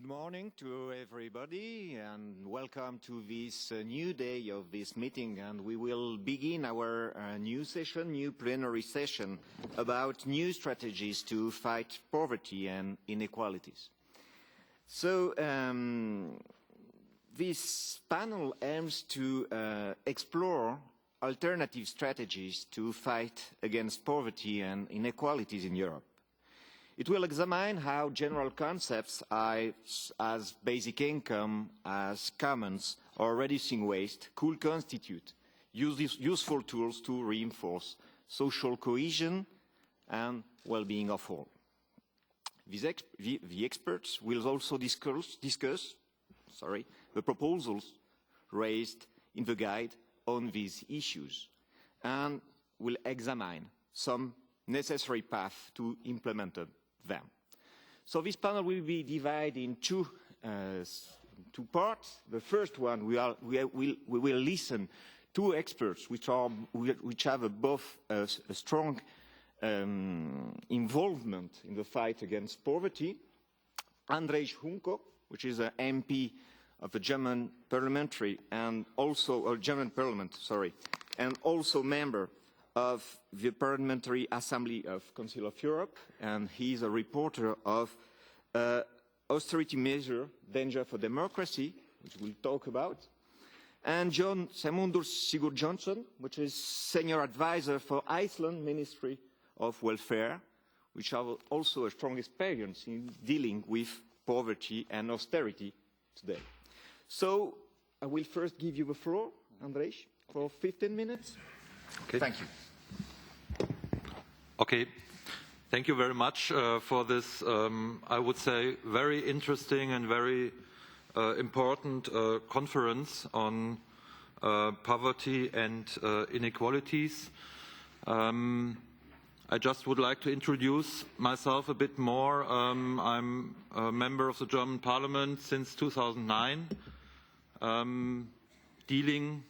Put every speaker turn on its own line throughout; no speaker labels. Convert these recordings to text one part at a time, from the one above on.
morning to everybody and welcome to this new day of this meeting, and we will begin our new session, new plenary session about new strategies to fight poverty and inequalities. So this panel aims to explore alternative strategies to fight against poverty and inequalities in Europe. It will examine how general concepts as basic income, as commons, or reducing waste could constitute useful tools to reinforce social cohesion and well-being of all. The experts will also discuss the proposals raised in the guide on these issues and will examine some necessary paths to implement them. So this panel will be divided in two parts. The first one, we will listen to experts which have both a strong involvement in the fight against poverty. Andrej Hunko, which is an MP of the German Parliamentary and also German Parliament, and also member of the Parliamentary Assembly of Council of Europe, and he is a reporter of austerity measure, danger for democracy, which we'll talk about, and Sæmundur Sigurjónsson, which is senior advisor for Iceland Ministry of Welfare, which have also a strong experience in dealing with poverty and austerity today. So I will first give you the floor, Andrej, for 15 minutes.
Okay.
Thank you.
Okay, thank you very much for this, I would say, very interesting and very important conference on poverty and inequalities. I just would like to introduce myself a bit more. I'm a member of the German Parliament since 2009, dealing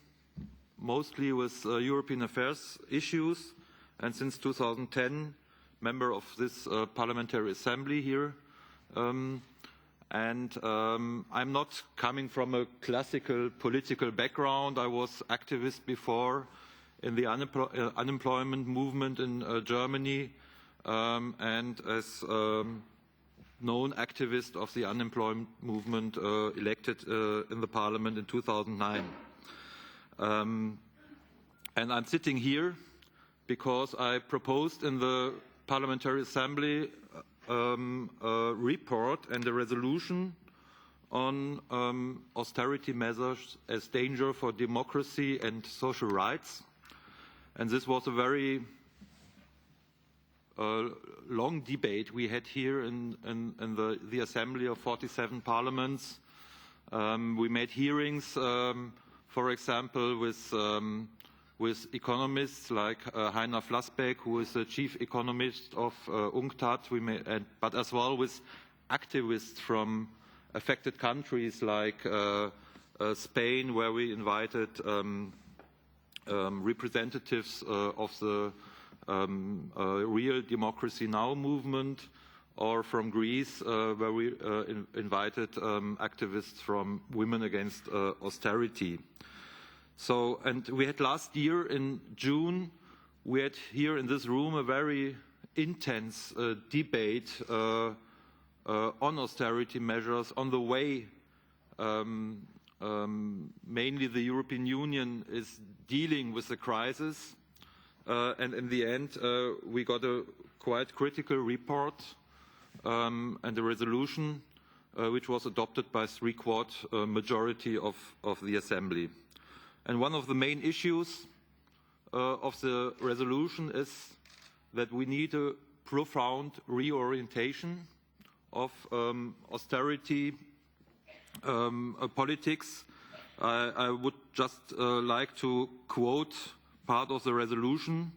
mostly with European affairs issues, and since 2010, member of this Parliamentary Assembly here. I'm not coming from a classical political background. I was activist before in the unemployment movement in Germany, and as known activist of the unemployment movement elected in the Parliament in 2009. And I'm sitting here because I proposed in the Parliamentary Assembly a report and a resolution on austerity measures as danger for democracy and social rights. And this was a very long debate we had here in the Assembly of 47 parliaments. We made hearings, for example, with economists like Heiner Flassbeck, who is the chief economist of UNCTAD, but as well with activists from affected countries like Spain, where we invited representatives of the Real Democracy Now movement, or from Greece, where we invited activists from Women Against Austerity. So, and we had last year in June, we had here in this room a very intense debate on austerity measures, on the way mainly the European Union is dealing with the crisis. And in the end, we got a quite critical report and a resolution which was adopted by three-quarter majority of the Assembly. And one of the main issues of the resolution is that we need a profound reorientation of austerity politics. I would just like to quote part of the resolution.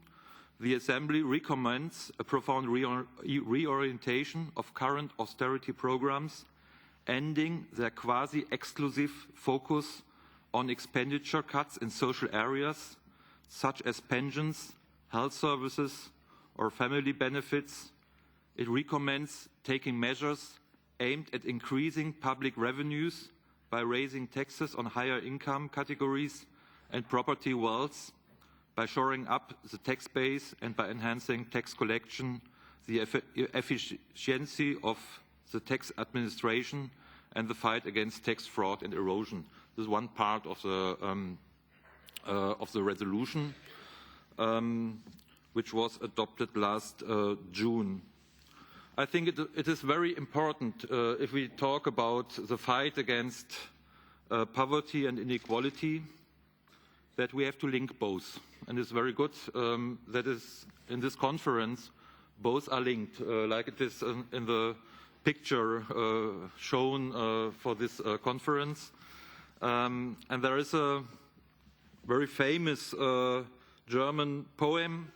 The Assembly recommends a profound reorientation of current austerity programs, ending their quasi-exclusive focus on expenditure cuts in social areas such as pensions, health services or family benefits. It recommends taking measures aimed at increasing public revenues by raising taxes on higher income categories and property wealth, by shoring up the tax base and by enhancing tax collection, the efficiency of the tax administration and the fight against tax fraud and erosion. This is one part of the resolution, which was adopted last June. I think it is very important if we talk about the fight against poverty and inequality, that we have to link both. And it's very good that is in this conference both are linked, like it is in the picture shown for this conference. And there is a very famous German poem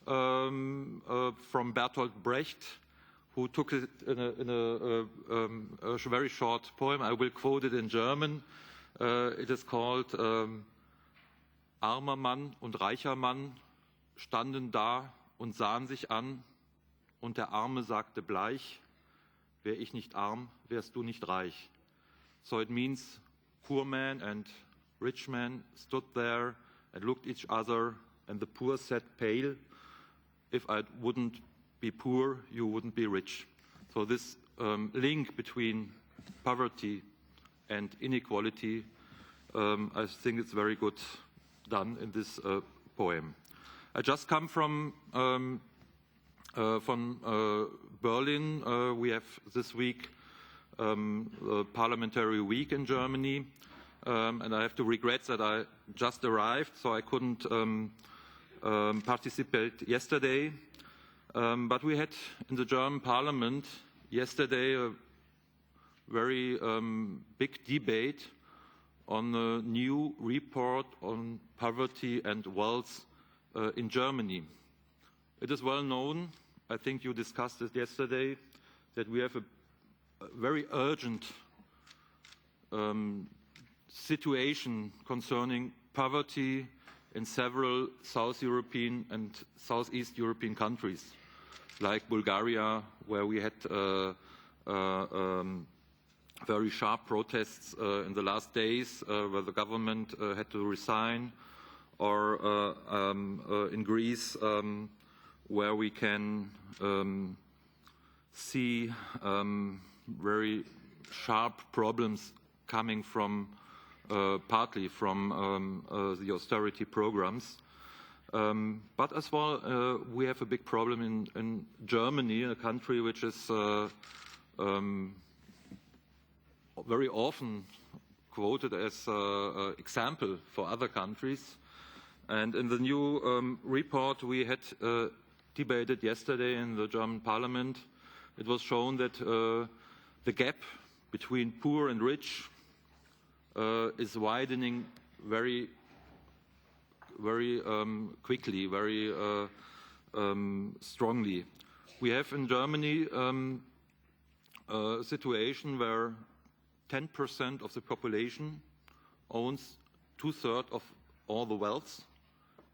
from Bertolt Brecht, who took it in a very short poem. I will quote it in German. It is called Armer Mann und reicher Mann standen da und sahen sich an, und der Arme sagte bleich, wär ich nicht arm, wärst du nicht reich. So it means poor man and rich man stood there and looked each other, and the poor said pale, if I wouldn't be poor, you wouldn't be rich. So this link between poverty and inequality, I think it's very good done in this poem. I just come from Berlin. We have this week the Parliamentary Week in Germany, and I have to regret that I just arrived, so I couldn't participate yesterday. But we had in the German Parliament yesterday a very big debate on a new report on poverty and wealth in Germany. It is well known, I think you discussed it yesterday, that we have a very urgent situation concerning poverty in several South European and Southeast European countries, like Bulgaria, where we had very sharp protests in the last days, where the government had to resign, or in Greece, where we can see very sharp problems coming from partly from the austerity programs. But as well, we have a big problem in Germany, a country which is very often quoted as an example for other countries. And in the new report we had debated yesterday in the German Parliament, it was shown that the gap between poor and rich is widening very quickly, very strongly. We have in Germany a situation where 10% of the population owns 2/3 of all the wealth,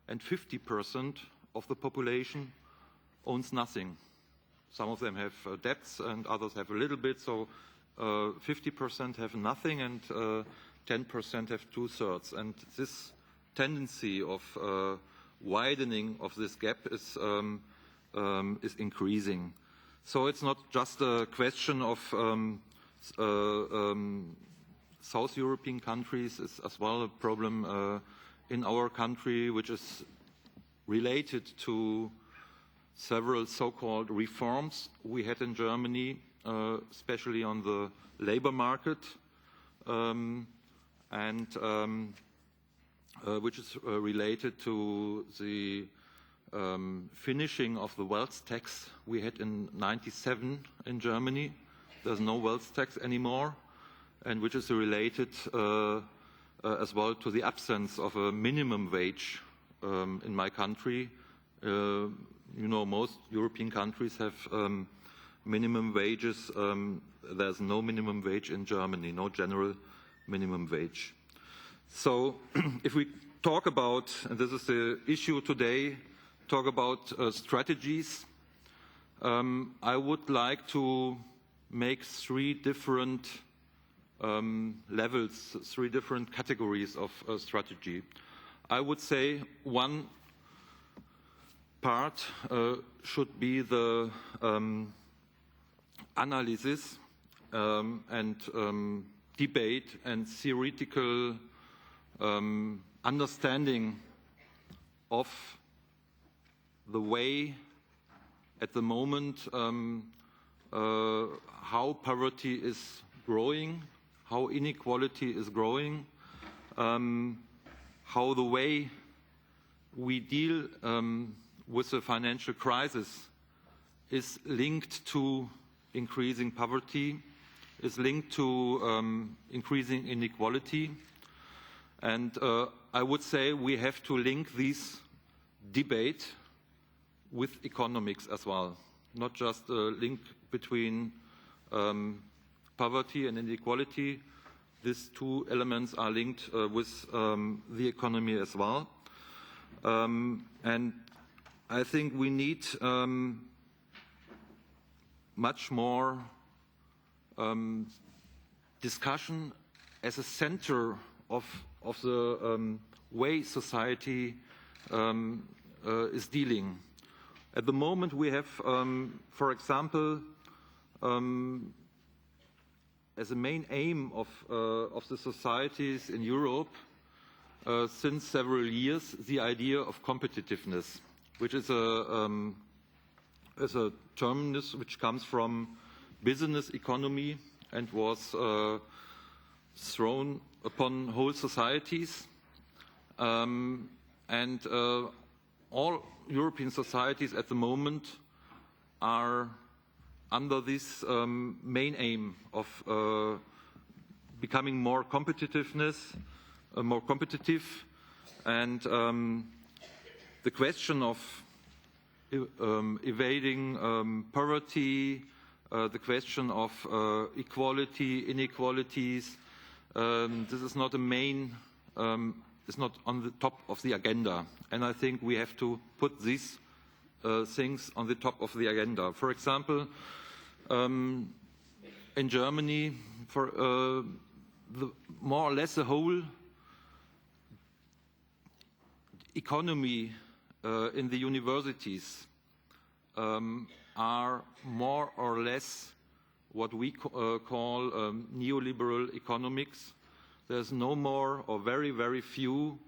and 50% of the population owns nothing. Some of them have debts and others have a little bit, so 50% have nothing and 10% have 2/3. And this tendency of widening of this gap is increasing. So it's not just a question of South European countries, it's as well a problem in our country, which is related to several so-called reforms we had in Germany, especially on the labor market, which is related to the finishing of the wealth tax we had in '97 in Germany. There's no wealth tax anymore, and which is related as well to the absence of a minimum wage in my country. You know, most European countries have minimum wages. There's no minimum wage in Germany, no general minimum wage. So if we talk about, and this is the issue today, talk about strategies, I would like to makes three different levels, three different categories of strategy. I would say one part should be the analysis and debate and theoretical understanding of the way at the moment how poverty is growing, how inequality is growing, how the way we deal with the financial crisis is linked to increasing poverty, is linked to increasing inequality. And I would say we have to link this debate with economics as well, not just a link between poverty and inequality. These two elements are linked with the economy as well. And I think we need much more discussion as a center of the way society is dealing. At the moment we have, for example, as a main aim of the societies in Europe since several years, the idea of competitiveness, which is a terminus which comes from business economy and was thrown upon whole societies. And all European societies at the moment are under this main aim of becoming more competitive, and the question of evading poverty, the question of equality, inequalities, this is not a main, it's not on the top of the agenda. And I think we have to put these things on the top of the agenda. For example, in Germany, for more or less the whole economy in the universities are more or less what we call neoliberal economics. There's no more or very, very few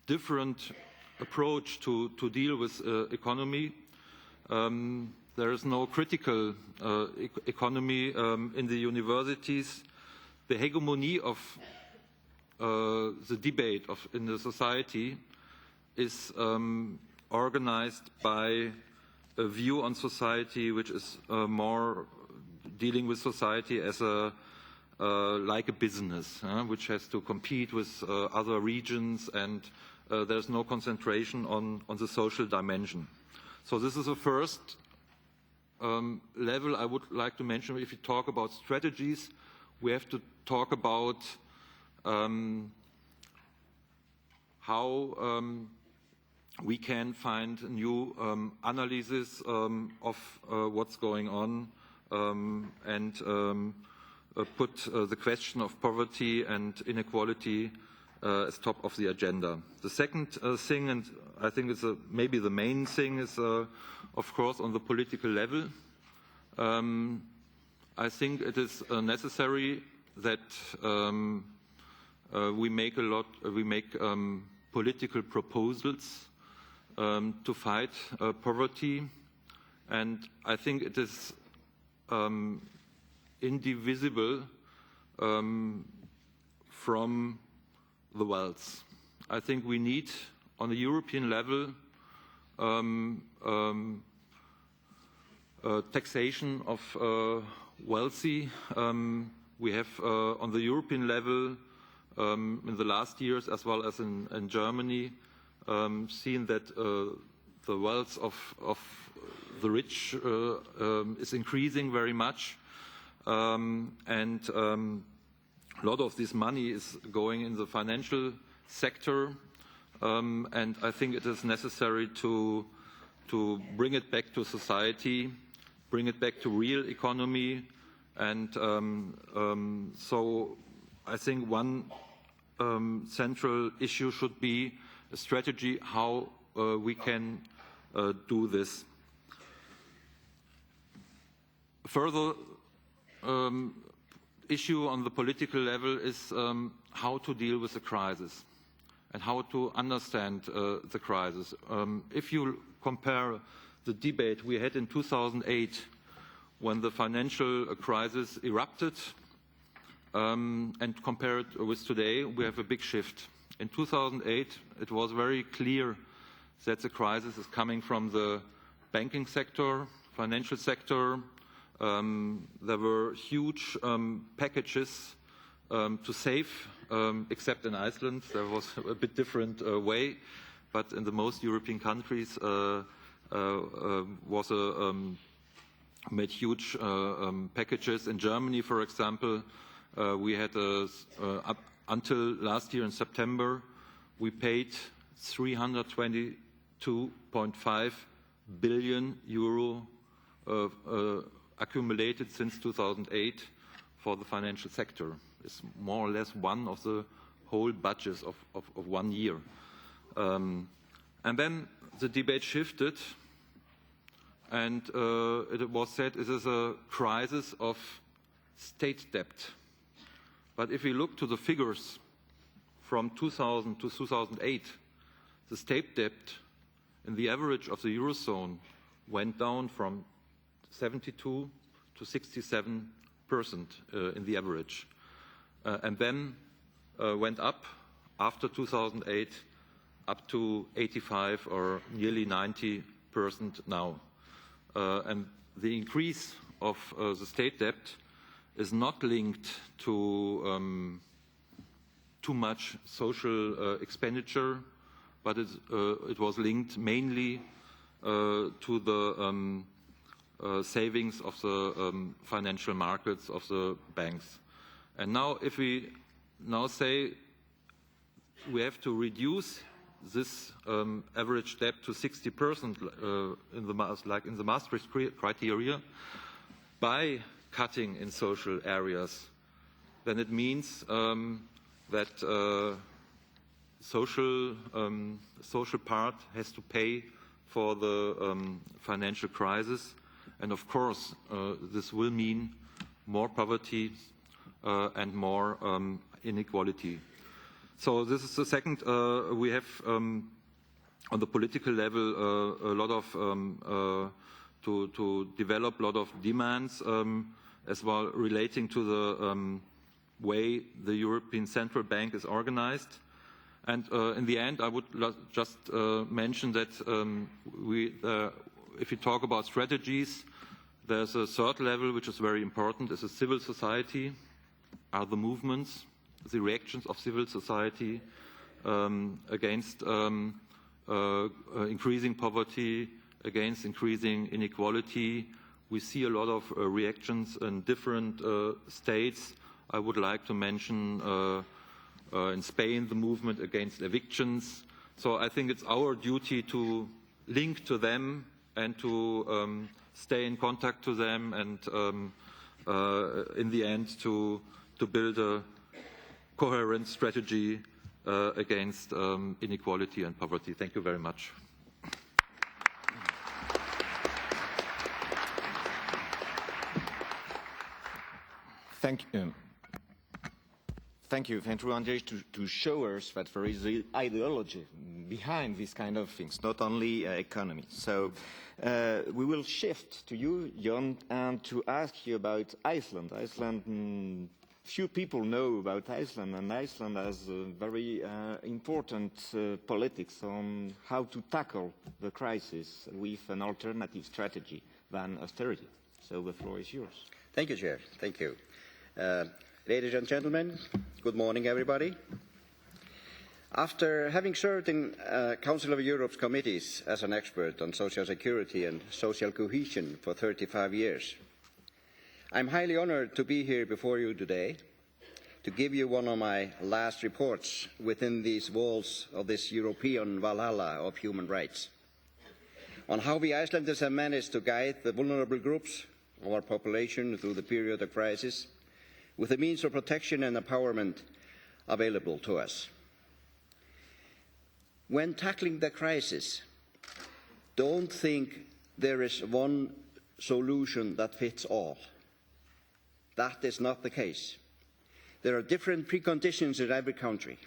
different approach to deal with economy. There is no critical economy in the universities. The hegemony of the debate in the society is organized by a view on society which is more dealing with society as like a business, which has to compete with other regions, and there's no concentration on the social dimension. So this is the first level I would like to mention. If you talk about strategies, we have to talk about how we can find new analysis of what's going on and put the question of poverty and inequality as top of the agenda. The second thing, and I think it's maybe the main thing, is of course on the political level. I think it is necessary that we make political proposals to fight poverty, and I think it is indivisible from the wealth. I think we need, on a European level, taxation of wealthy. We have, on the European level, in the last years, as well as in Germany, seen that the wealth of the rich is increasing very much, and a lot of this money is going in the financial sector, and I think it is necessary to bring it back to society. bring it back to real economy. And so I think one central issue should be a strategy how we can do this. Further issue on the political level is how to deal with the crisis and how to understand the crisis. If you compare the debate we had in 2008 when the financial crisis erupted and compare it with today, we have a big shift. In 2008, it was very clear that the crisis is coming from the banking sector, financial sector. There were huge packages to save, except in Iceland. There was a bit different way, but in the most European countries made huge packages. In Germany, for example, we had up until last year in September, we paid 322.5 billion euro accumulated since 2008 for the financial sector. It's more or less one of the whole budgets of 1 year. And then the debate shifted, and it was said it is a crisis of state debt. But if we look to the figures from 2000 to 2008, the state debt in the average of the Eurozone went down from 72 to 67% in the average, and then went up after 2008 up to 85 or nearly 90% now. And the increase of the state debt is not linked to too much social expenditure, but it was linked mainly to the savings of the financial markets of the banks. And now if we now say we have to reduce this average debt to 60% like in the Maastricht criteria by cutting in social areas, then it means that social part has to pay for the financial crisis. And of course, this will mean more poverty and more inequality. So this is the second. We have on the political level a lot of to develop a lot of demands as well relating to the way the European Central Bank is organized. And in the end, I would just mention that if we talk about strategies, there's a third level which is very important, is a civil society, are the movements, the reactions of civil society against increasing poverty, against increasing inequality. We see a lot of reactions in different states. I would like to mention in Spain the movement against evictions. So I think it's our duty to link to them and to stay in contact to them and in the end to build a coherent strategy against inequality and poverty. Thank you very much.
Thank you, Andrej, to show us that there is the ideology behind these kind of things, not only economy. So we will shift to you, Jon, and to ask you about Iceland. Iceland, few people know about Iceland, and Iceland has a very important politics on how to tackle the crisis with an alternative strategy than austerity. So the floor is yours.
Thank you, Chair. Thank you. Ladies and gentlemen, good morning, everybody. After having served in Council of Europe's committees as an expert on social security and social cohesion for 35 years, I'm highly honored to be here before you today to give you one of my last reports within these walls of this European Valhalla of human rights. on how we Icelanders have managed to guide the vulnerable groups of our population through the period of crisis with the means of protection and empowerment available to us. When tackling the crisis, don't think there is one solution that fits all. That is not the case. There are different preconditions in every country.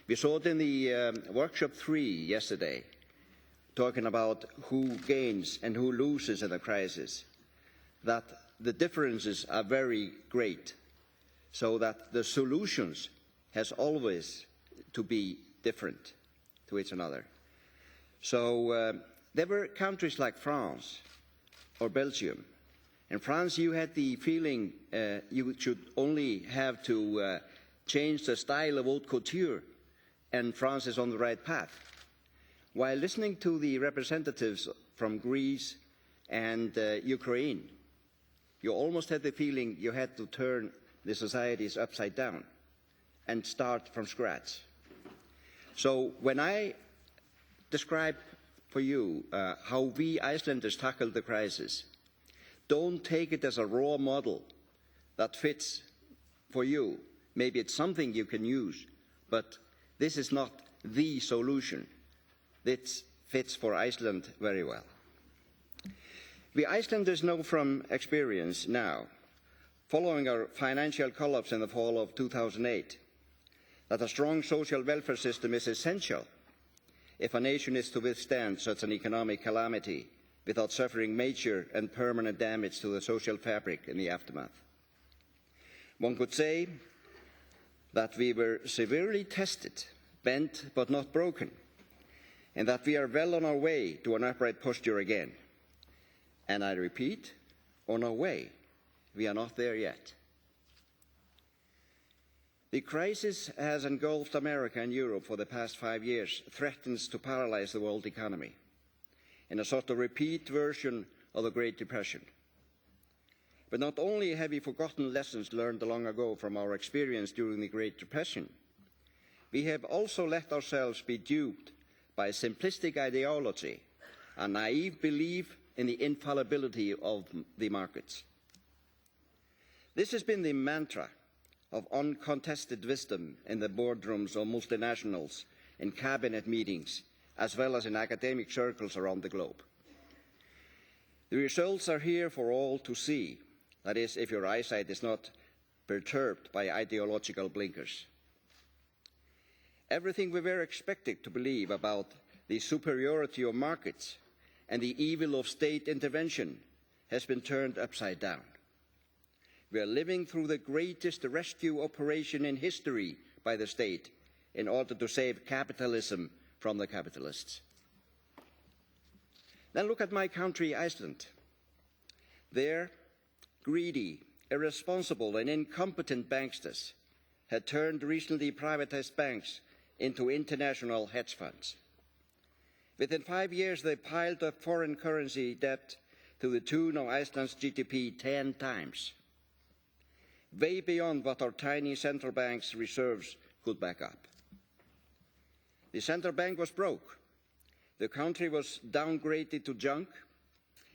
We saw it in the workshop 3 yesterday, talking about who gains and who loses in the crisis, that the differences are very great, so that the solutions has always to be different to each another. So there were countries like France or Belgium. In France, you had the feeling you should only have to change the style of haute couture, and France is on the right path. While listening to the representatives from Greece and Ukraine, you almost had the feeling you had to turn the societies upside down and start from scratch. So when I describe for you how we Icelanders tackled the crisis, don't take it as a raw model that fits for you. Maybe it's something you can use, but this is not the solution. This fits for Iceland very well. We Icelanders know from experience now, following our financial collapse in the fall of 2008, that a strong social welfare system is essential if a nation is to withstand such an economic calamity without suffering major and permanent damage to the social fabric in the aftermath. One could say that we were severely tested, bent but not broken, and that we are well on our way to an upright posture again. And I repeat, on our way. We are not there yet. The crisis has engulfed America and Europe for the past 5 years, threatens to paralyze the world economy in a sort of repeat version of the Great Depression. But not only have we forgotten lessons learned long ago from our experience during the Great Depression, we have also let ourselves be duped by a simplistic ideology, a naive belief in the infallibility of the markets. This has been the mantra of uncontested wisdom in the boardrooms of multinationals, in cabinet meetings, as well as in academic circles around the globe. The results are here for all to see, that is, if your eyesight is not perturbed by ideological blinkers. Everything we were expected to believe about the superiority of markets and the evil of state intervention has been turned upside down. We are living through the greatest rescue operation in history by the state in order to save capitalism from the capitalists. Then look at my country, Iceland. There, greedy, irresponsible and incompetent banksters had turned recently privatized banks into international hedge funds. Within 5 years, they piled up foreign currency debt to the tune of Iceland's GDP 10 times, way beyond what our tiny central bank's reserves could back up. The central bank was broke, the country was downgraded to junk,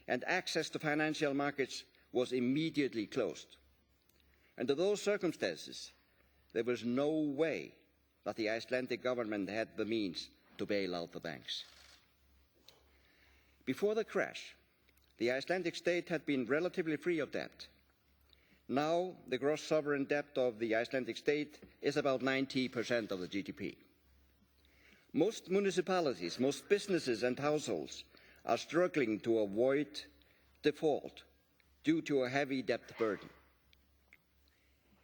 and access to financial markets was immediately closed. Under those circumstances, there was no way that the Icelandic government had the means to bail out the banks. Before the crash, the Icelandic state had been relatively free of debt. Now, the gross sovereign debt of the Icelandic state is about 90% of the GDP. Most municipalities, most businesses and households are struggling to avoid default due to a heavy debt burden.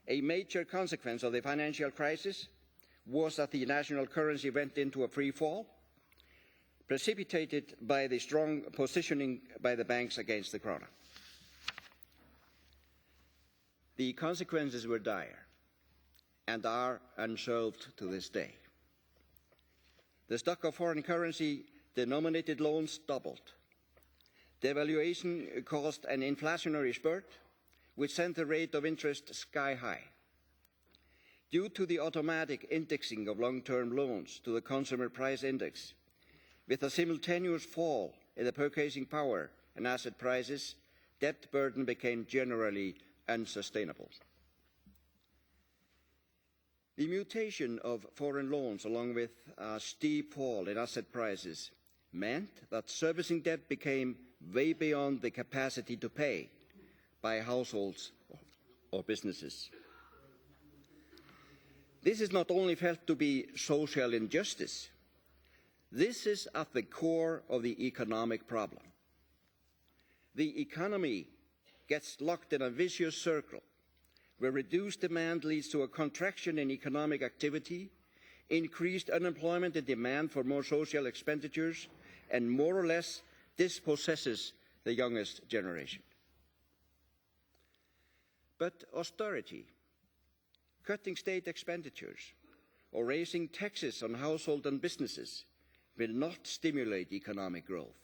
A major consequence of the financial crisis was that the national currency went into a free fall, precipitated by the strong positioning by the banks against the krona. The consequences were dire and are unsolved to this day. The stock of foreign currency denominated loans doubled. Devaluation caused an inflationary spurt, which sent the rate of interest sky high. Due to the automatic indexing of long-term loans to the consumer price index, with a simultaneous fall in the purchasing power and asset prices, debt burden became generally unsustainable. The mutation of foreign loans, along with a steep fall in asset prices, meant that servicing debt became way beyond the capacity to pay by households or businesses. This is not only felt to be social injustice, this is at the core of the economic problem. The economy gets locked in a vicious circle where reduced demand leads to a contraction in economic activity, increased unemployment and demand for more social expenditures, and more or less dispossesses the youngest generation. But austerity, cutting state expenditures, or raising taxes on households and businesses will not stimulate economic growth.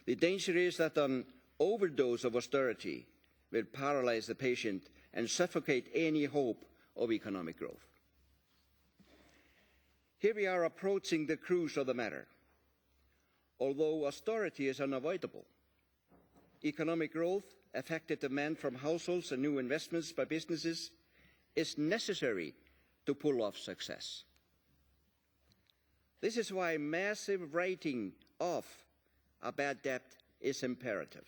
The danger is that an overdose of austerity will paralyze the patient and suffocate any hope of economic growth. Here we are approaching the cruise of the matter. Although austerity is unavoidable, economic growth, affected demand from households and new investments by businesses is necessary to pull off success. This is why massive writing off a bad debt is imperative.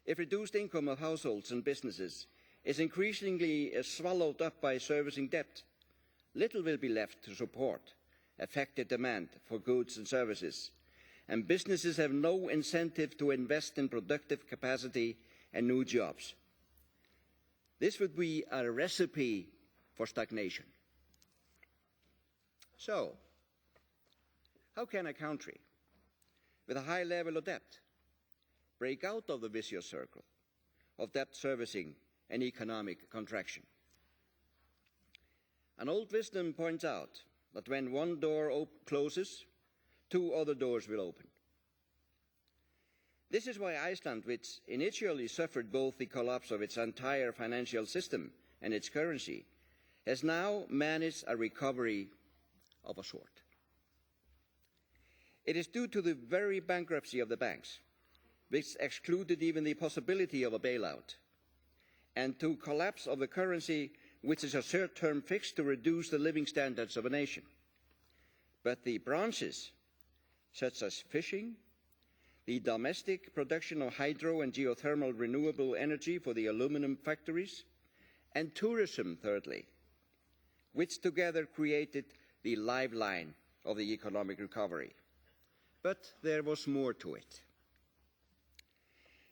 If reduced income of households and businesses is increasingly swallowed up by servicing debt, little will be left to support affected demand for goods and services, and businesses have no incentive to invest in productive capacity and new jobs. This would be a recipe for stagnation. So, how can a country with a high level of debt break out of the vicious circle of debt servicing and economic contraction? An old wisdom points out that when one door closes, two other doors will open. This is why Iceland, which initially suffered both the collapse of its entire financial system and its currency, has now managed a recovery of a sort. It is due to the very bankruptcy of the banks, which excluded even the possibility of a bailout, and to collapse of the currency, which is a short-term fix to reduce the living standards of a nation. But the branches, such as fishing, the domestic production of hydro and geothermal renewable energy for the aluminum factories, and tourism, thirdly, which together created the lifeline of the economic recovery. But there was more to it.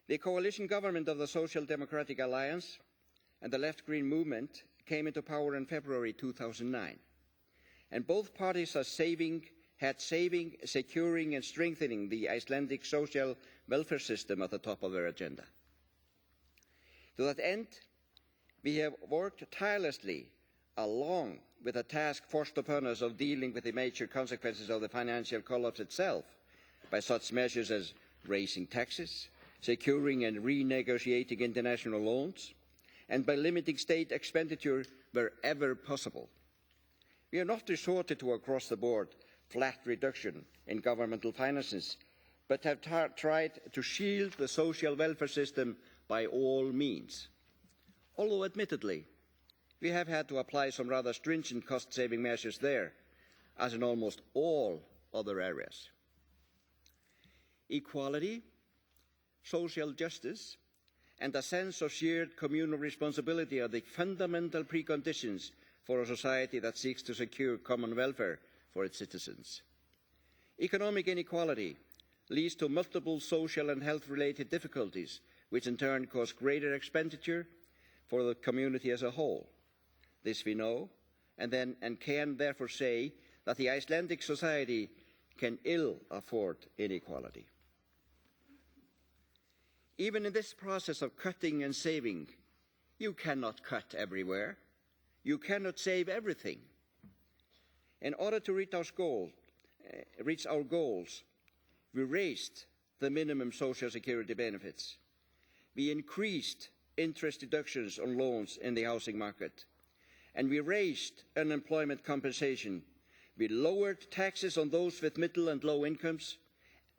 The coalition government of the Social Democratic Alliance and the left-green movement came into power in February 2009, and both parties had saving, securing and strengthening the Icelandic social welfare system at the top of their agenda. To that end, we have worked tirelessly along with the task forced upon us of dealing with the major consequences of the financial collapse itself by such measures as raising taxes, securing and renegotiating international loans, and by limiting state expenditure wherever possible. We have not resorted to across-the-board flat reduction in governmental finances, but have tried to shield the social welfare system by all means. Although, admittedly, we have had to apply some rather stringent cost-saving measures there, as in almost all other areas. Equality, social justice, and a sense of shared communal responsibility are the fundamental preconditions for a society that seeks to secure common welfare for its citizens. Economic inequality leads to multiple social and health-related difficulties, which in turn cause greater expenditure for the community as a whole. This we know, and can therefore say that the Icelandic society can ill afford inequality. Even in this process of cutting and saving, you cannot cut everywhere. You cannot save everything. In order to reach our goals, we raised the minimum social security benefits. We increased interest deductions on loans in the housing market. And we raised unemployment compensation. We lowered taxes on those with middle and low incomes,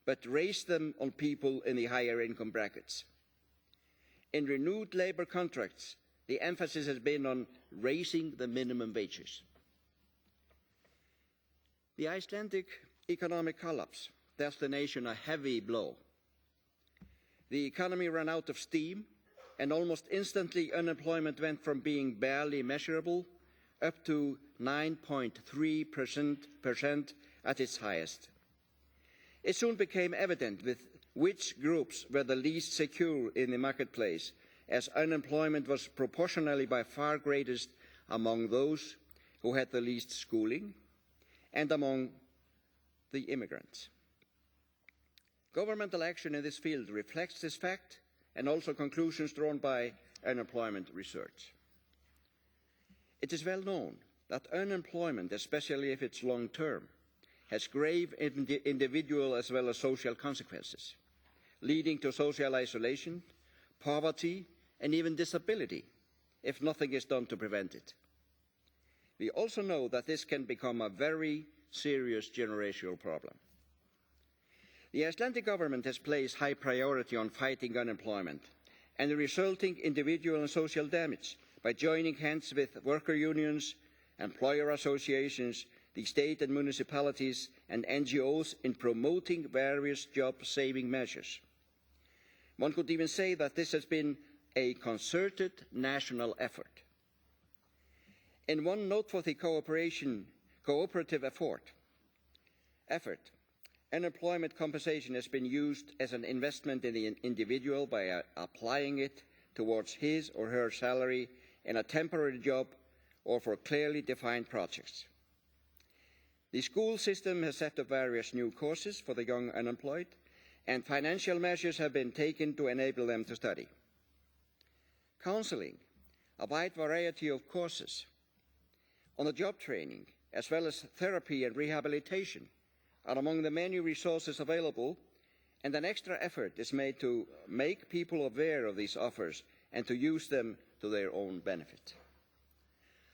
but raised them on people in the higher income brackets. In renewed labour contracts, the emphasis has been on raising the minimum wages. The Icelandic economic collapse dealt the nation a heavy blow. The economy ran out of steam, and almost instantly unemployment went from being barely measurable up to 9.3% at its highest. It soon became evident with which groups were the least secure in the marketplace, as unemployment was proportionally by far greatest among those who had the least schooling and among the immigrants. Governmental action in this field reflects this fact and also conclusions drawn by unemployment research. It is well known that unemployment, especially if it's long-term, has grave individual as well as social consequences, leading to social isolation, poverty, and even disability, if nothing is done to prevent it. We also know that this can become a very serious generational problem. The Icelandic government has placed high priority on fighting unemployment and the resulting individual and social damage by joining hands with worker unions, employer associations, the state and municipalities, and NGOs in promoting various job-saving measures. One could even say that this has been a concerted national effort. In one noteworthy cooperative effort, unemployment compensation has been used as an investment in the individual by applying it towards his or her salary in a temporary job or for clearly defined projects. The school system has set up various new courses for the young unemployed, and financial measures have been taken to enable them to study. Counselling, a wide variety of courses on the job training, as well as therapy and rehabilitation, are among the many resources available, and an extra effort is made to make people aware of these offers and to use them to their own benefit.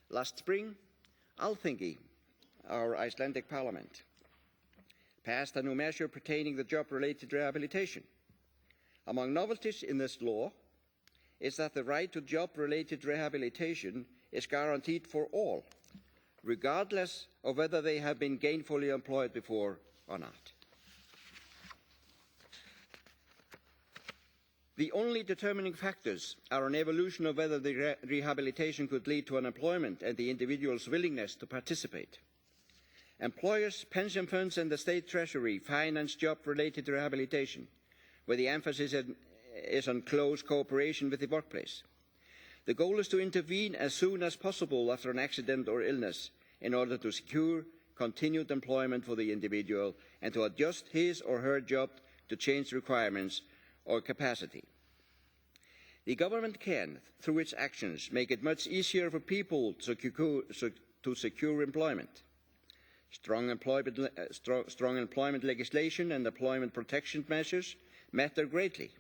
Last spring, Alþingi, our Icelandic parliament, passed a new measure pertaining to job-related rehabilitation. Among novelties in this law is that the right to job-related rehabilitation is guaranteed for all, regardless of whether they have been gainfully employed before or not. The only determining factors are an evolution of whether the rehabilitation could lead to unemployment and the individual's willingness to participate. Employers, pension funds and the state treasury finance job-related rehabilitation, where the emphasis is on close cooperation with the workplace. The goal is to intervene as soon as possible after an accident or illness in order to secure continued employment for the individual and to adjust his or her job to change requirements or capacity. The government can, through its actions, make it much easier for people to secure employment. Strong employment legislation and employment protection measures matter greatly.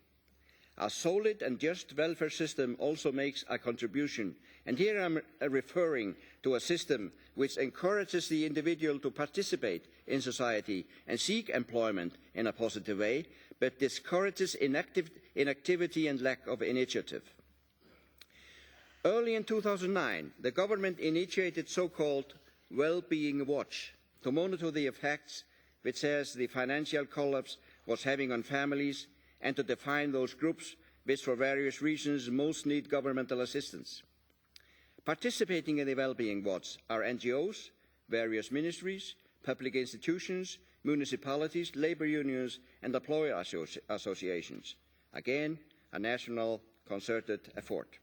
A solid and just welfare system also makes a contribution, and here I am referring to a system which encourages the individual to participate in society and seek employment in a positive way, but discourages inactivity and lack of initiative. Early in 2009, the government initiated so-called well-being watch to monitor the effects which the financial collapse was having on families and to define those groups which for various reasons most need governmental assistance. Participating in the well-being watch are NGOs, various ministries, public institutions, municipalities, labour unions and employer associations. Again, a national concerted effort.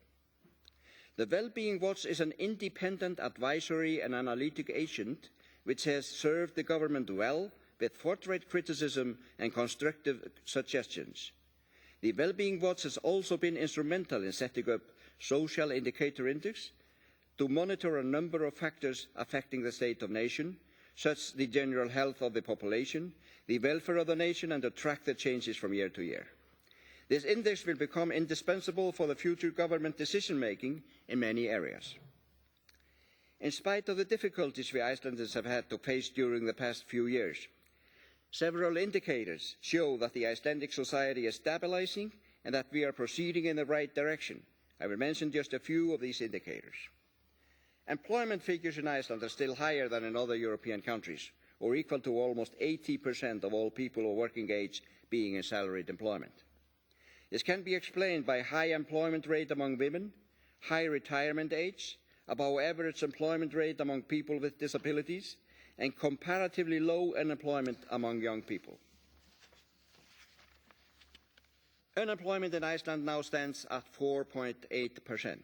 The Wellbeing Watch is an independent advisory and analytic agent which has served the government well with forthright criticism and constructive suggestions. The Wellbeing Watch has also been instrumental in setting up social indicator index to monitor a number of factors affecting the state of the nation, such as the general health of the population, the welfare of the nation, and to track the changes from year to year. This index will become indispensable for the future government decision-making in many areas. In spite of the difficulties we Icelanders have had to face during the past few years, Several indicators show that the Icelandic society is stabilising and that we are proceeding in the right direction. I will mention just a few of these indicators. Employment figures in Iceland are still higher than in other European countries, or equal to almost 80% of all people of working age being in salaried employment. This can be explained by high employment rate among women, high retirement age, above average employment rate among people with disabilities, and comparatively low unemployment among young people. Unemployment in Iceland now stands at 4.8%,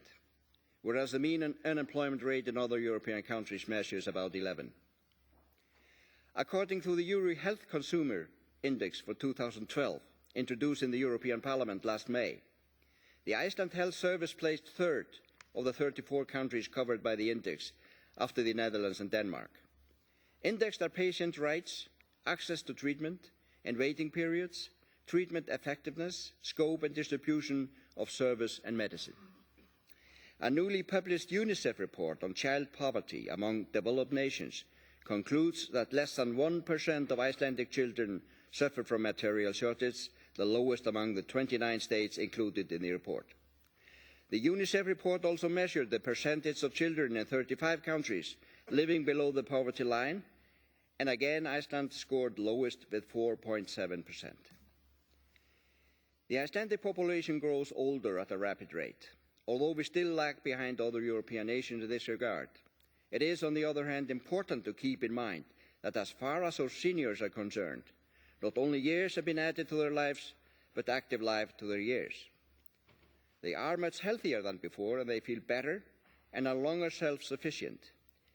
whereas the mean unemployment rate in other European countries measures about 11%. According to the Euro Health Consumer Index for 2012, introduced in the European Parliament last May, the Iceland Health Service placed third of the 34 countries covered by the index, after the Netherlands and Denmark. Indexed are patient rights, access to treatment and waiting periods, treatment effectiveness, scope and distribution of service and medicine. A newly published UNICEF report on child poverty among developed nations concludes that less than 1% of Icelandic children suffer from material shortage, the lowest among the 29 states included in the report. The UNICEF report also measured the percentage of children in 35 countries living below the poverty line, and again Iceland scored lowest with 4.7%. The Icelandic population grows older at a rapid rate, although we still lag behind other European nations in this regard. It is, on the other hand, important to keep in mind that as far as our seniors are concerned, not only years have been added to their lives, but active life to their years. They are much healthier than before, and they feel better and are longer self-sufficient.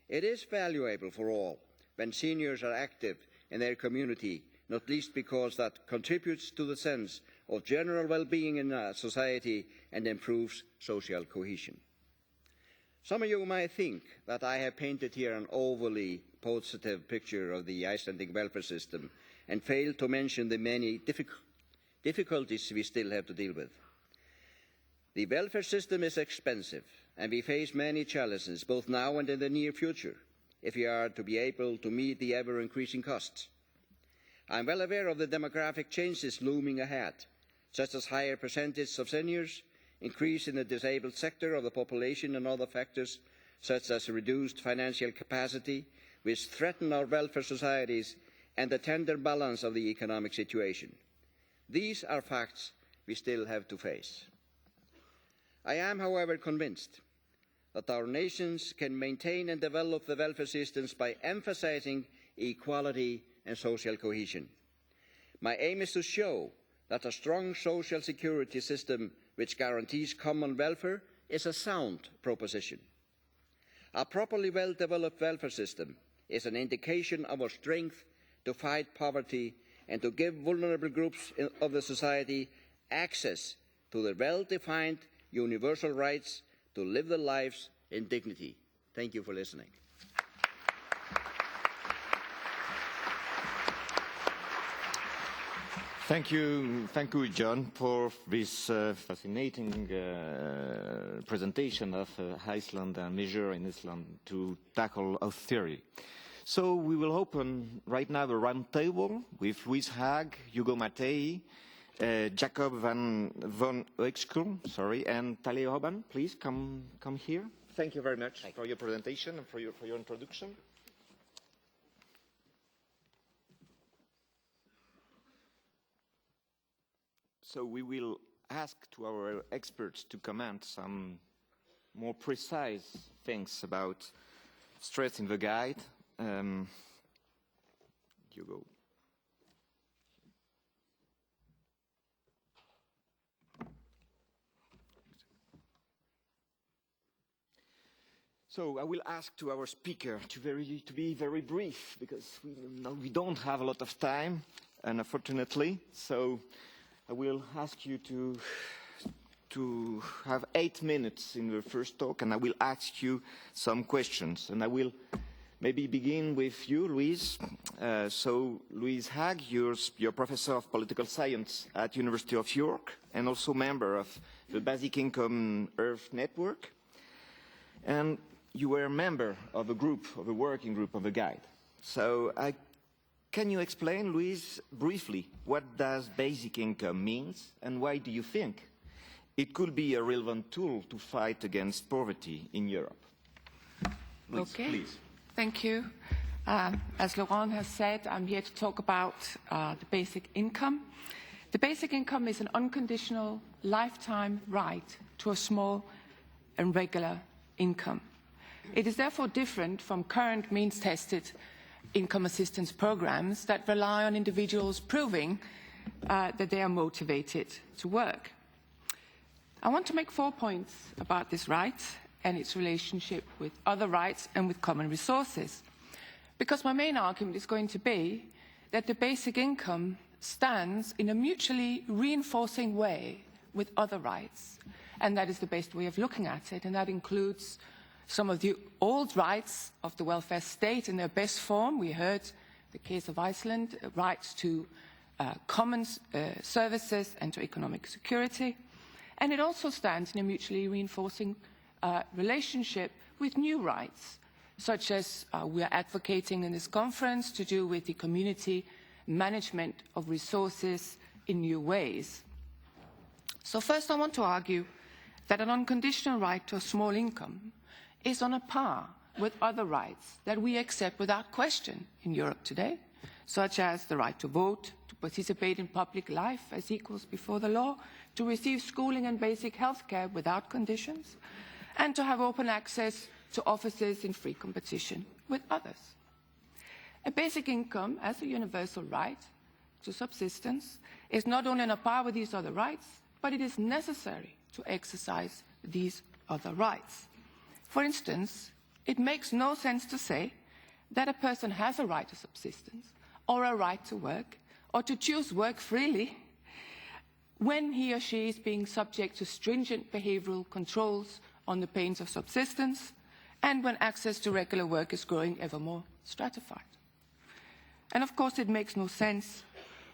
It is valuable for all when seniors are active in their community, not least because that contributes to the sense of general well-being in society and improves social cohesion. Some of you might think that I have painted here an overly positive picture of the Icelandic welfare system and failed to mention the many difficulties we still have to deal with. The welfare system is expensive, and we face many challenges, both now and in the near future, if we are to be able to meet the ever-increasing costs. I am well aware of the demographic changes looming ahead, such as higher percentage of seniors, increase in the disabled sector of the population, and other factors, such as reduced financial capacity, which threaten our welfare societies and the tender balance of the economic situation. These are facts we still have to face. I am, however, convinced that our nations can maintain and develop the welfare systems by emphasising equality and social cohesion. My aim is to show that a strong social security system which guarantees common welfare is a sound proposition. A properly well-developed welfare system is an indication of our strength to fight poverty and to give vulnerable groups of the society access to the well-defined universal rights to live their lives in dignity. Thank you for listening.
Thank you, John, for this fascinating presentation of Iceland and measure in Iceland to tackle austerity. So we will open right now a round table with Louise Haagh, Mattei, Jacob von Uexkull, and Talley Hoban. Please come here. Thank you very much for your presentation and for your introduction. So we will ask to our experts to comment some more precise things about stress in the guide. You go. So I will ask to our speaker to be very brief, because we don't have a lot of time, unfortunately. So I will ask you to have 8 minutes in the first talk, and I will ask you some questions. And I will maybe begin with you, Louise. So Louise Haagh, you're professor of political science at University of York, and also member of the Basic Income Earth Network. And you were a member of a working group of the guide. So I Can you explain, Louise, briefly, what does basic income means and why do you think it could be a relevant tool to fight against poverty in Europe? Louise,
okay.
Please.
Thank you. As Laurent has said, I'm here to talk about the basic income. The basic income is an unconditional lifetime right to a small and regular income. It is therefore different from current means-tested income assistance programs that rely on individuals proving that they are motivated to work. I want to make 4 points about this right and its relationship with other rights and with common resources. Because my main argument is going to be that the basic income stands in a mutually reinforcing way with other rights. And that is the best way of looking at it. And that includes some of the old rights of the welfare state in their best form. We heard the case of Iceland, rights to common services and to economic security. And it also stands in a mutually reinforcing relationship with new rights, such as we are advocating in this conference to do with the community management of resources in new ways. So first I want to argue that an unconditional right to a small income is on a par with other rights that we accept without question in Europe today, such as the right to vote, to participate in public life as equals before the law, to receive schooling and basic health care without conditions, and to have open access to offices in free competition with others. A basic income as a universal right to subsistence is not only on a par with these other rights, but it is necessary to exercise these other rights. For instance, it makes no sense to say that a person has a right to subsistence or a right to work or to choose work freely when he or she is being subject to stringent behavioral controls on the pains of subsistence and when access to regular work is growing ever more stratified. And of course it makes no sense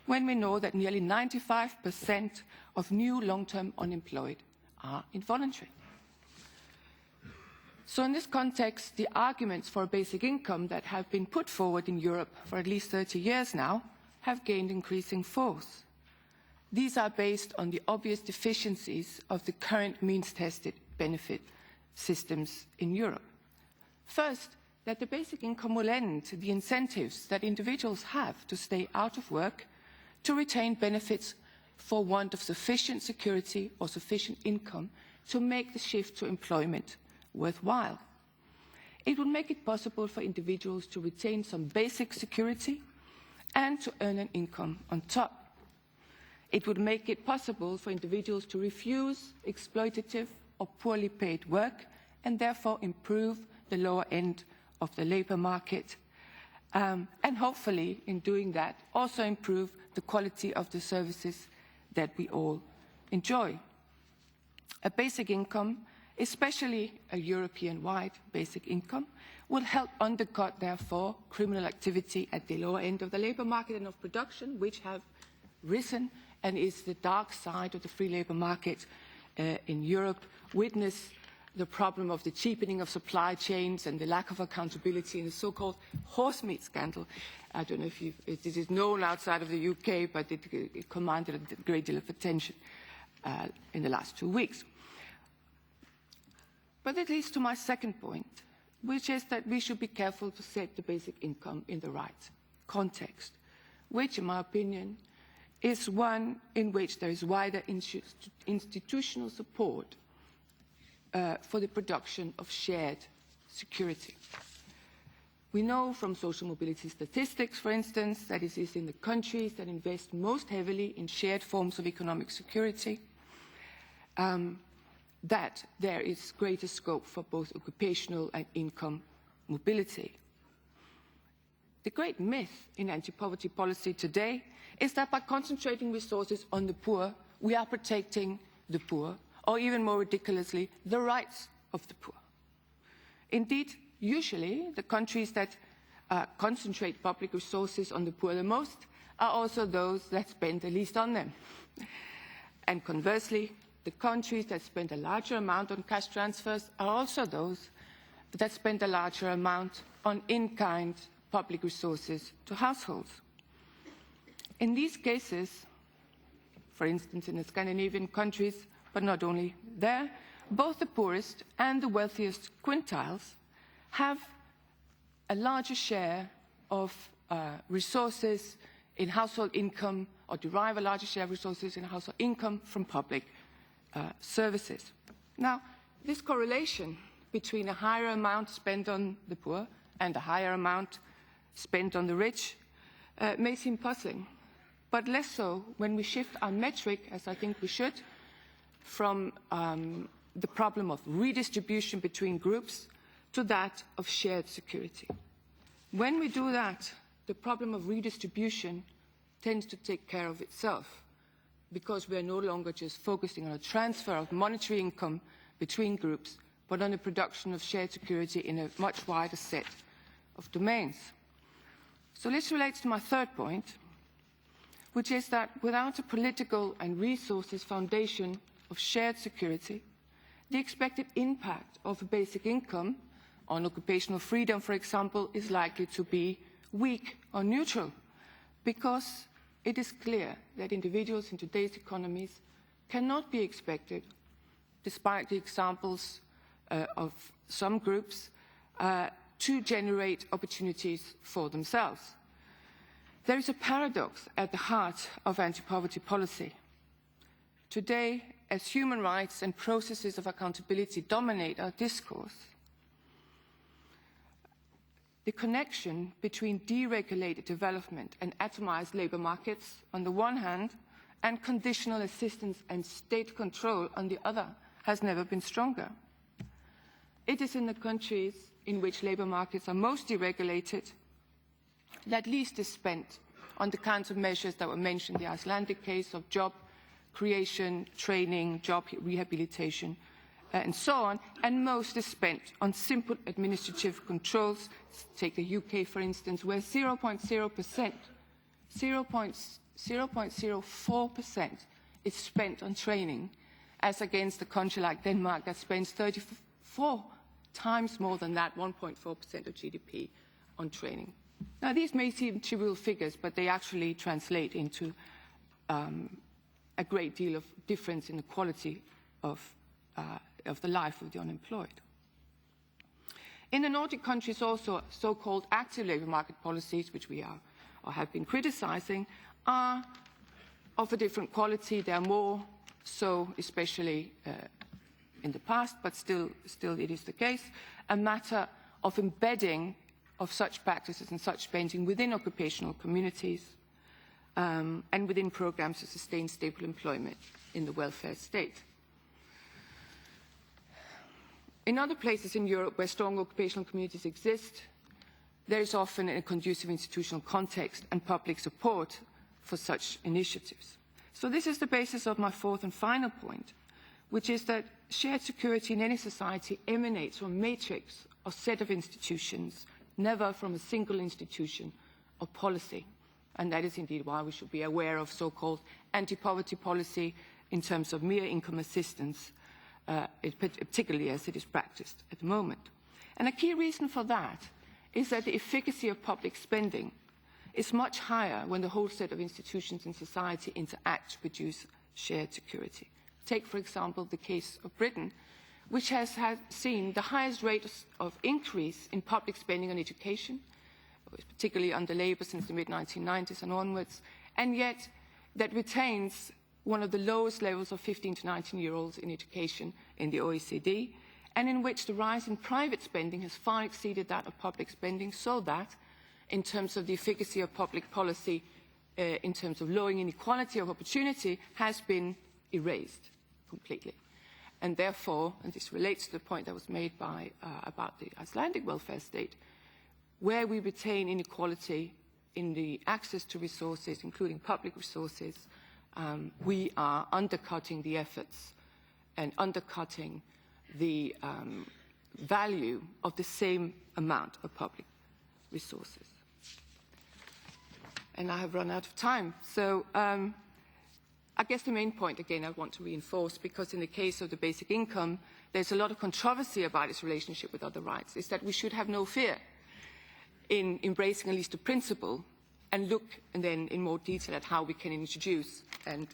when we know that nearly 95% of new long-term unemployed are involuntary. So in this context, the arguments for a basic income that have been put forward in Europe for at least 30 years now have gained increasing force. These are based on the obvious deficiencies of the current means-tested benefit systems in Europe. First, that the basic income will end the incentives that individuals have to stay out of work, to retain benefits for want of sufficient security or sufficient income to make the shift to employment worthwhile. It would make it possible for individuals to retain some basic security and to earn an income on top. It would make it possible for individuals to refuse exploitative or poorly paid work and therefore improve the lower end of the labour market. And hopefully, in doing that, also improve the quality of the services that we all enjoy. A basic income, especially a European-wide basic income, will help undercut, therefore, criminal activity at the lower end of the labour market and of production, which have risen and is the dark side of the free labour market in Europe. Witness the problem of the cheapening of supply chains and the lack of accountability in the so-called horse meat scandal. I don't know if it is known outside of the UK, but it commanded a great deal of attention in the last 2 weeks. But that leads to my second point, which is that we should be careful to set the basic income in the right context, which, in my opinion, is one in which there is wider institutional support for the production of shared security. We know from social mobility statistics, for instance, that it is in the countries that invest most heavily in shared forms of economic security that there is greater scope for both occupational and income mobility. The great myth in anti-poverty policy today is that by concentrating resources on the poor, we are protecting the poor, or even more ridiculously, the rights of the poor. Indeed, usually the countries that concentrate public resources on the poor the most are also those that spend the least on them. And conversely, the countries that spend a larger amount on cash transfers are also those that spend a larger amount on in-kind public resources to households. In these cases, for instance in the Scandinavian countries, but not only there, both the poorest and the wealthiest quintiles have a larger share of resources in household income, or derive a larger share of resources in household income from public services. Now, this correlation between a higher amount spent on the poor and a higher amount spent on the rich may seem puzzling, but less so when we shift our metric, as I think we should, from the problem of redistribution between groups to that of shared security. When we do that, the problem of redistribution tends to take care of itself, because we are no longer just focusing on a transfer of monetary income between groups, but on the production of shared security in a much wider set of domains. So this relates to my third point, which is that without a political and resources foundation of shared security, the expected impact of a basic income on occupational freedom, for example, is likely to be weak or neutral, because it is clear that individuals in today's economies cannot be expected, despite the examples of some groups, to generate opportunities for themselves. There is a paradox at the heart of anti-poverty policy. Today, as human rights and processes of accountability dominate our discourse, the connection between deregulated development and atomized labour markets on the one hand, and conditional assistance and state control on the other, has never been stronger. It is in the countries in which labour markets are most deregulated that least is spent on the kinds of measures that were mentioned in the Icelandic case of job creation, training, job rehabilitation, and so on, and most is spent on simple administrative controls. Take the UK, for instance, where 0.04% is spent on training, as against a country like Denmark that spends 34 times more than that, 1.4% of GDP, on training. Now, these may seem trivial figures, but they actually translate into a great deal of difference in the quality of the life of the unemployed. In the Nordic countries also, so-called active labour market policies, which we are or have been criticising, are of a different quality. They are more so, especially in the past, but still it is the case, a matter of embedding of such practices and such spending within occupational communities and within programmes to sustain stable employment in the welfare state. In other places in Europe where strong occupational communities exist, there is often a conducive institutional context and public support for such initiatives. So this is the basis of my fourth and final point, which is that shared security in any society emanates from a matrix or set of institutions, never from a single institution or policy. And that is indeed why we should be aware of so-called anti-poverty policy in terms of mere income assistance, particularly as it is practiced at the moment. And a key reason for that is that the efficacy of public spending is much higher when the whole set of institutions in society interact to produce shared security. Take, for example, the case of Britain, which has seen the highest rate of increase in public spending on education, particularly under Labour since the mid-1990s and onwards, and yet that retains one of the lowest levels of 15 to 19-year-olds in education in the OECD, and in which the rise in private spending has far exceeded that of public spending, so that, in terms of the efficacy of public policy, in terms of lowering inequality of opportunity, has been erased completely. And therefore, and this relates to the point that was made by, about the Icelandic welfare state, where we retain inequality in the access to resources, including public resources, we are undercutting the efforts and undercutting the value of the same amount of public resources. And I have run out of time. So I guess the main point, again, I want to reinforce, because in the case of the basic income, there's a lot of controversy about its relationship with other rights, is that we should have no fear in embracing at least a principle and look and then in more detail at how we can introduce and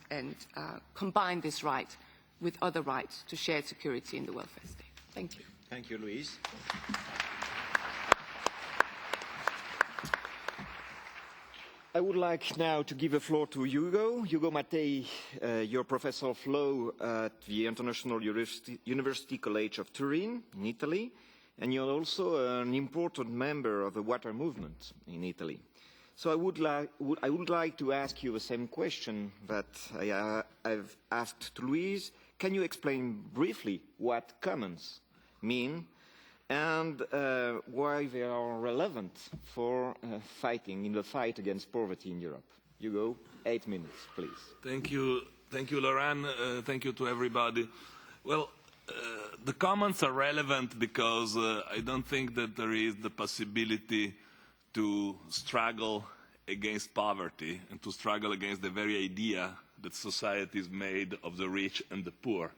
combine this right with other rights to shared security in the welfare state. Thank you.
Thank you, Louise. I would like now to give the floor to Hugo Mattei. You're Professor of Law at the International University College of Turin in Italy, and you're also an important member of the water movement in Italy. So I would like to ask you the same question that I've asked to Louise. Can you explain briefly what commons mean and why they are relevant for fighting in the fight against poverty in Europe? Hugo, 8 minutes, please.
Thank you, Laurent. Thank you to everybody. Well, the commons are relevant because I don't think that there is the possibility to struggle against poverty and to struggle against the very idea that society is made of the rich and the poor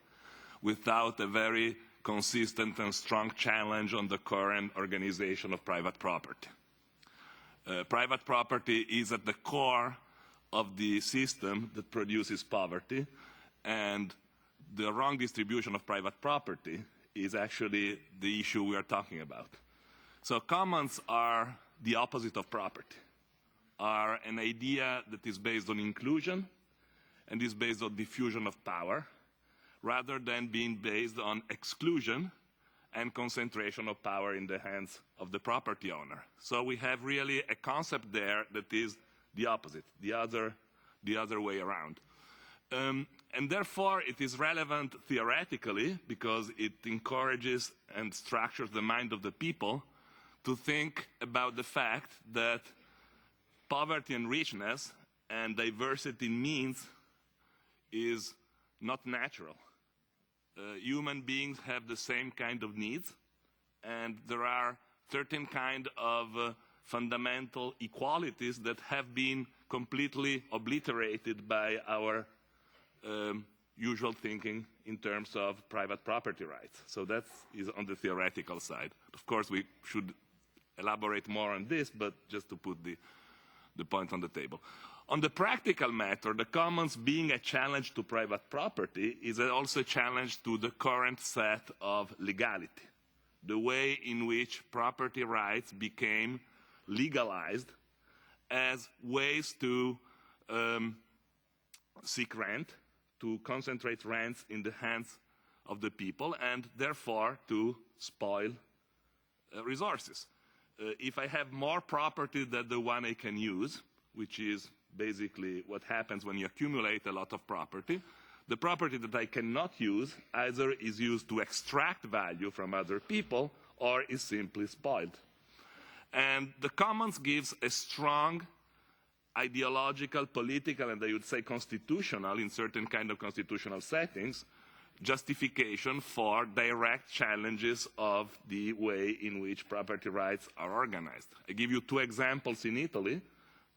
without a very consistent and strong challenge on the current organization of private property. Private property is at the core of the system that produces poverty, and the wrong distribution of private property is actually the issue we are talking about. So commons are the opposite of property, are an idea that is based on inclusion and is based on diffusion of power, rather than being based on exclusion and concentration of power in the hands of the property owner. So we have really a concept there that is the opposite, the other way around. And therefore, it is relevant theoretically because it encourages and structures the mind of the people to think about the fact that poverty and richness and diversity in means is not natural. Human beings have the same kind of needs, and there are certain kind of fundamental equalities that have been completely obliterated by our usual thinking in terms of private property rights. So that is on the theoretical side. Of course, we should elaborate more on this, but just to put the point on the table. On the practical matter, the commons being a challenge to private property is also a challenge to the current set of legality. The way in which property rights became legalized as ways to seek rent, to concentrate rents in the hands of the people, and therefore to spoil resources. If I have more property than the one I can use, which is basically what happens when you accumulate a lot of property, the property that I cannot use either is used to extract value from other people or is simply spoiled. And the commons gives a strong ideological, political, and I would say constitutional, in certain kind of constitutional settings, justification for direct challenges of the way in which property rights are organized. I give you 2 examples in Italy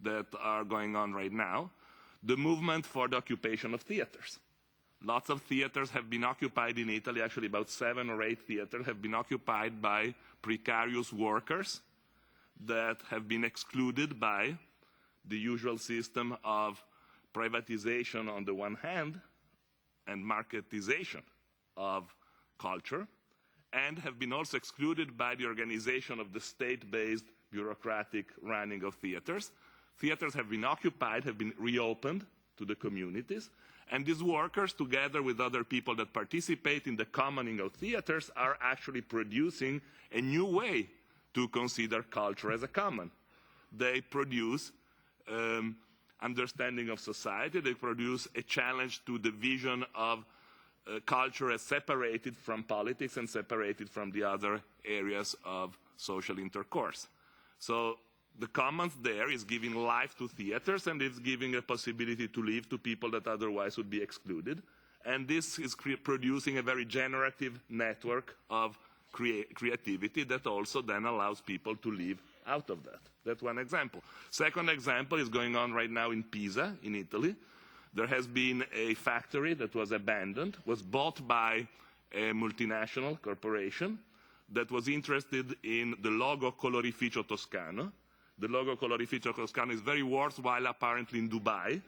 that are going on right now. The movement for the occupation of theaters. Lots of theaters have been occupied in Italy, actually about 7 or 8 theaters have been occupied by precarious workers that have been excluded by the usual system of privatization on the one hand and marketization of culture, and have been also excluded by the organization of the state-based bureaucratic running of theaters. Theaters have been occupied, have been reopened to the communities, and these workers, together with other people that participate in the commoning of theaters, are actually producing a new way to consider culture as a common. They produce understanding of society, they produce a challenge to the vision of culture as separated from politics and separated from the other areas of social intercourse. So the commons there is giving life to theaters, and it's giving a possibility to live to people that otherwise would be excluded. And this is producing a very generative network of creativity that also then allows people to live out of that. That's one example. Second example is going on right now in Pisa, in Italy. There has been a factory that was abandoned, was bought by a multinational corporation that was interested in the logo colorificio toscano. the logo colorificio toscano is very worthwhile apparently in Dubai.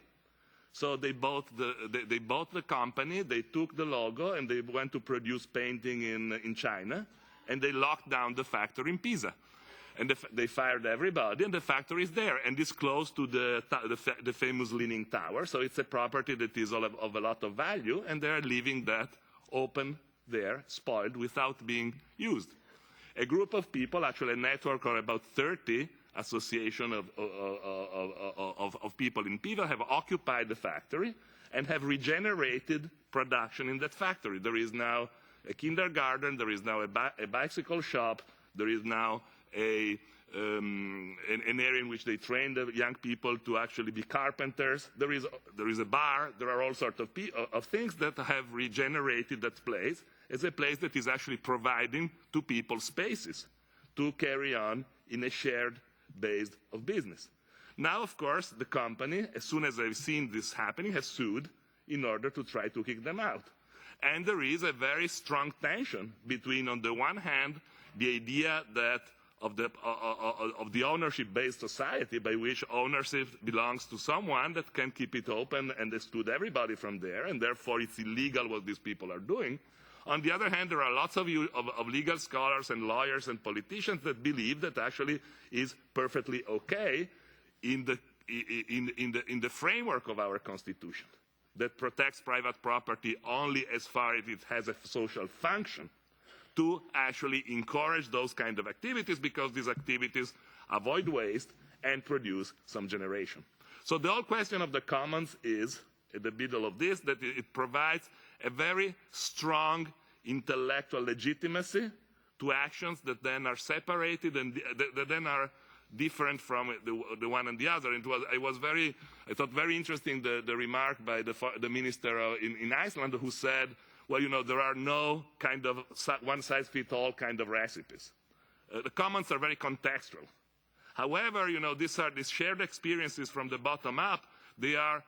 So they bought the company, they took the logo, and they went to produce painting in China, and they locked down the factory in Pisa. And they fired everybody, and the factory is there, and it's close to the famous Leaning Tower. So it's a property that is of a lot of value, and they're leaving that open there, spoiled, without being used. A group of people, actually a network of about 30 association of people in Pisa, have occupied the factory and have regenerated production in that factory. There is now a kindergarten, there is now a bicycle shop, there is now an area in which they train the young people to actually be carpenters. There is a bar. There are all sorts of things that have regenerated that place as a place that is actually providing to people spaces to carry on in a shared base of business. Now, of course, the company, as soon as they've seen this happening, has sued in order to try to kick them out. And there is a very strong tension between, on the one hand, the idea that of the ownership-based society, by which ownership belongs to someone that can keep it open and exclude everybody from there, and therefore it's illegal what these people are doing. On the other hand, there are lots of legal scholars and lawyers and politicians that believe that actually is perfectly okay in the framework of our Constitution, that protects private property only as far as it has a social function, to actually encourage those kind of activities, because these activities avoid waste and produce some generation. So the whole question of the commons is, at the middle of this, that it provides a very strong intellectual legitimacy to actions that then are separated and that then are different from the one and the other. And I thought very interesting the remark by the minister in Iceland, who said, well, you know, there are no kind of one-size-fits-all kind of recipes. The commons are very contextual. However, you know, these shared experiences from the bottom up. They are,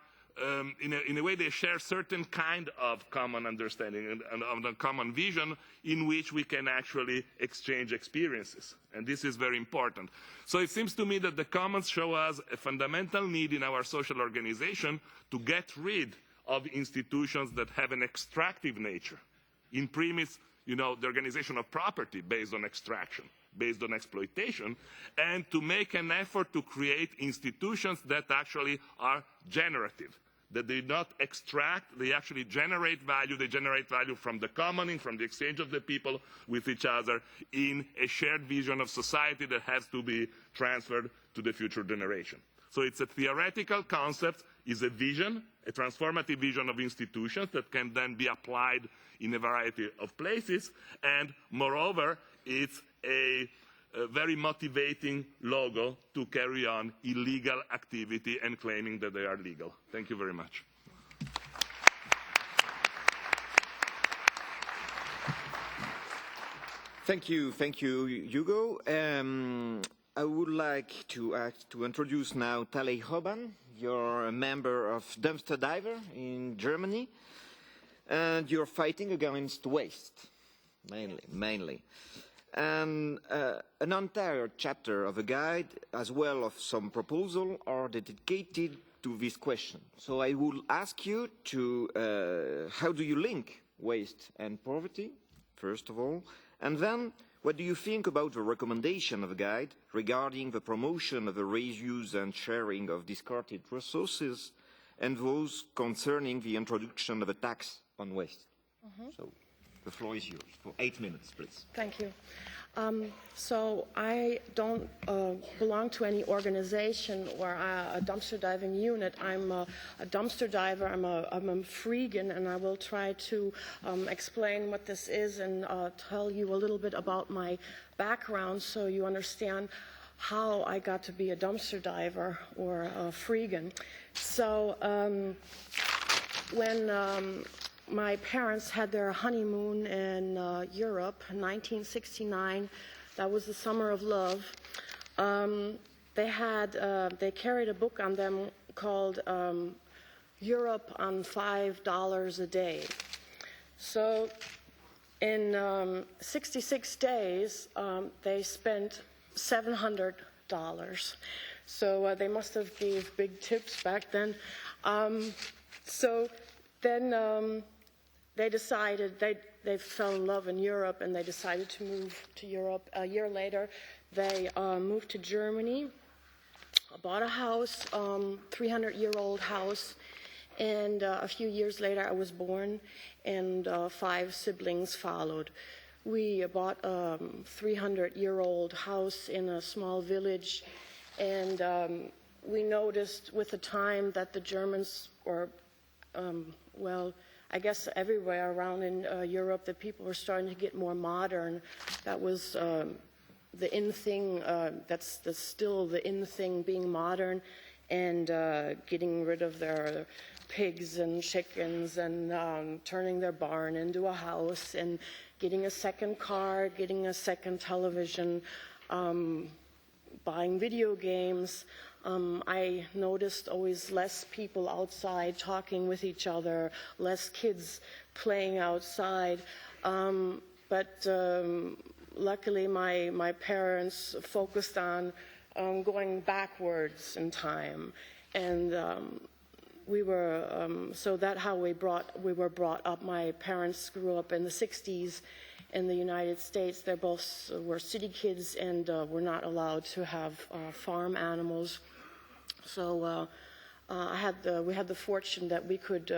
in a way, they share certain kind of common understanding and of a common vision in which we can actually exchange experiences. And this is very important. So it seems to me that the commons show us a fundamental need in our social organization to get rid of institutions that have an extractive nature. In premise, you know, the organization of property based on extraction, based on exploitation, and to make an effort to create institutions that actually are generative, that they not extract, they actually generate value. They generate value from the commoning, from the exchange of the people with each other in a shared vision of society that has to be transferred to the future generation. So it's a theoretical concept, is a vision, a transformative vision of institutions that can then be applied in a variety of places. And moreover, it's a very motivating logo to carry on illegal activity and claiming that they are legal. Thank you very much.
Thank you, Hugo. I would like to introduce now Talley Hoban. You're a member of Dumpster Diver in Germany, and you're fighting against waste, mainly. And an entire chapter of a guide, as well as some proposals, are dedicated to this question. So I will ask you to, how do you link waste and poverty, first of all, and then what do you think about the recommendation of a guide regarding the promotion of the reuse and sharing of discarded resources, and those concerning the introduction of a tax on waste? So the floor is yours for 8 minutes, please.
Thank you. So I don't belong to any organization or a dumpster diving unit. I'm a dumpster diver. I'm a freegan, and I will try to explain what this is and tell you a little bit about my background so you understand how I got to be a dumpster diver or a freegan. So when my parents had their honeymoon in Europe in 1969. That was the summer of love. They carried a book on them called Europe on $5 a day. So in 66 days, they spent $700 So they must have gave big tips back then. So then they decided, they fell in love in Europe and they decided to move to Europe. A year later, they moved to Germany, bought a house, 300-year-old house, and a few years later I was born, and 5 siblings followed. We bought a 300-year-old house in a small village, and we noticed with the time that the Germans, or well, I guess everywhere around in Europe, that people were starting to get more modern. That was the in thing, that's still the in thing, being modern, and getting rid of their pigs and chickens, and turning their barn into a house, and getting a second car, getting a second television, buying video games. I noticed always less people outside talking with each other, less kids playing outside. But luckily my parents focused on going backwards in time. And we were, so that's how we were brought up. My parents grew up in the 60s in the United States. They both were city kids and were not allowed to have farm animals. So we had the fortune that we could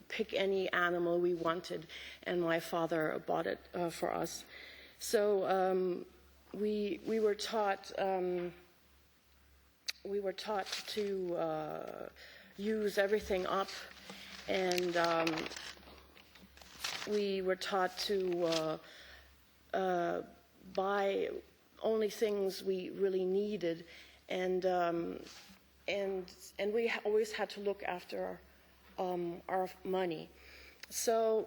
pick any animal we wanted, and my father bought it for us. So we were taught to use everything up, and we were taught to buy only things we really needed, and we always had to look after our money. So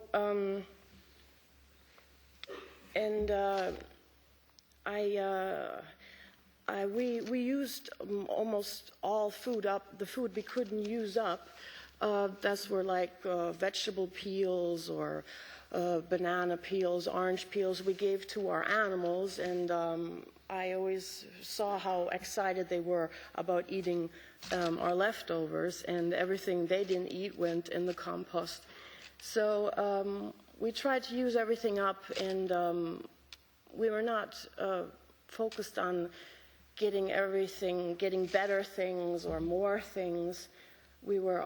we used almost all food up. The food we couldn't use up, that's were like vegetable peels or banana peels, orange peels we gave to our animals, and I always saw how excited they were about eating our leftovers, and everything they didn't eat went in the compost. So we tried to use everything up, and we were not focused on getting better things or more things. We were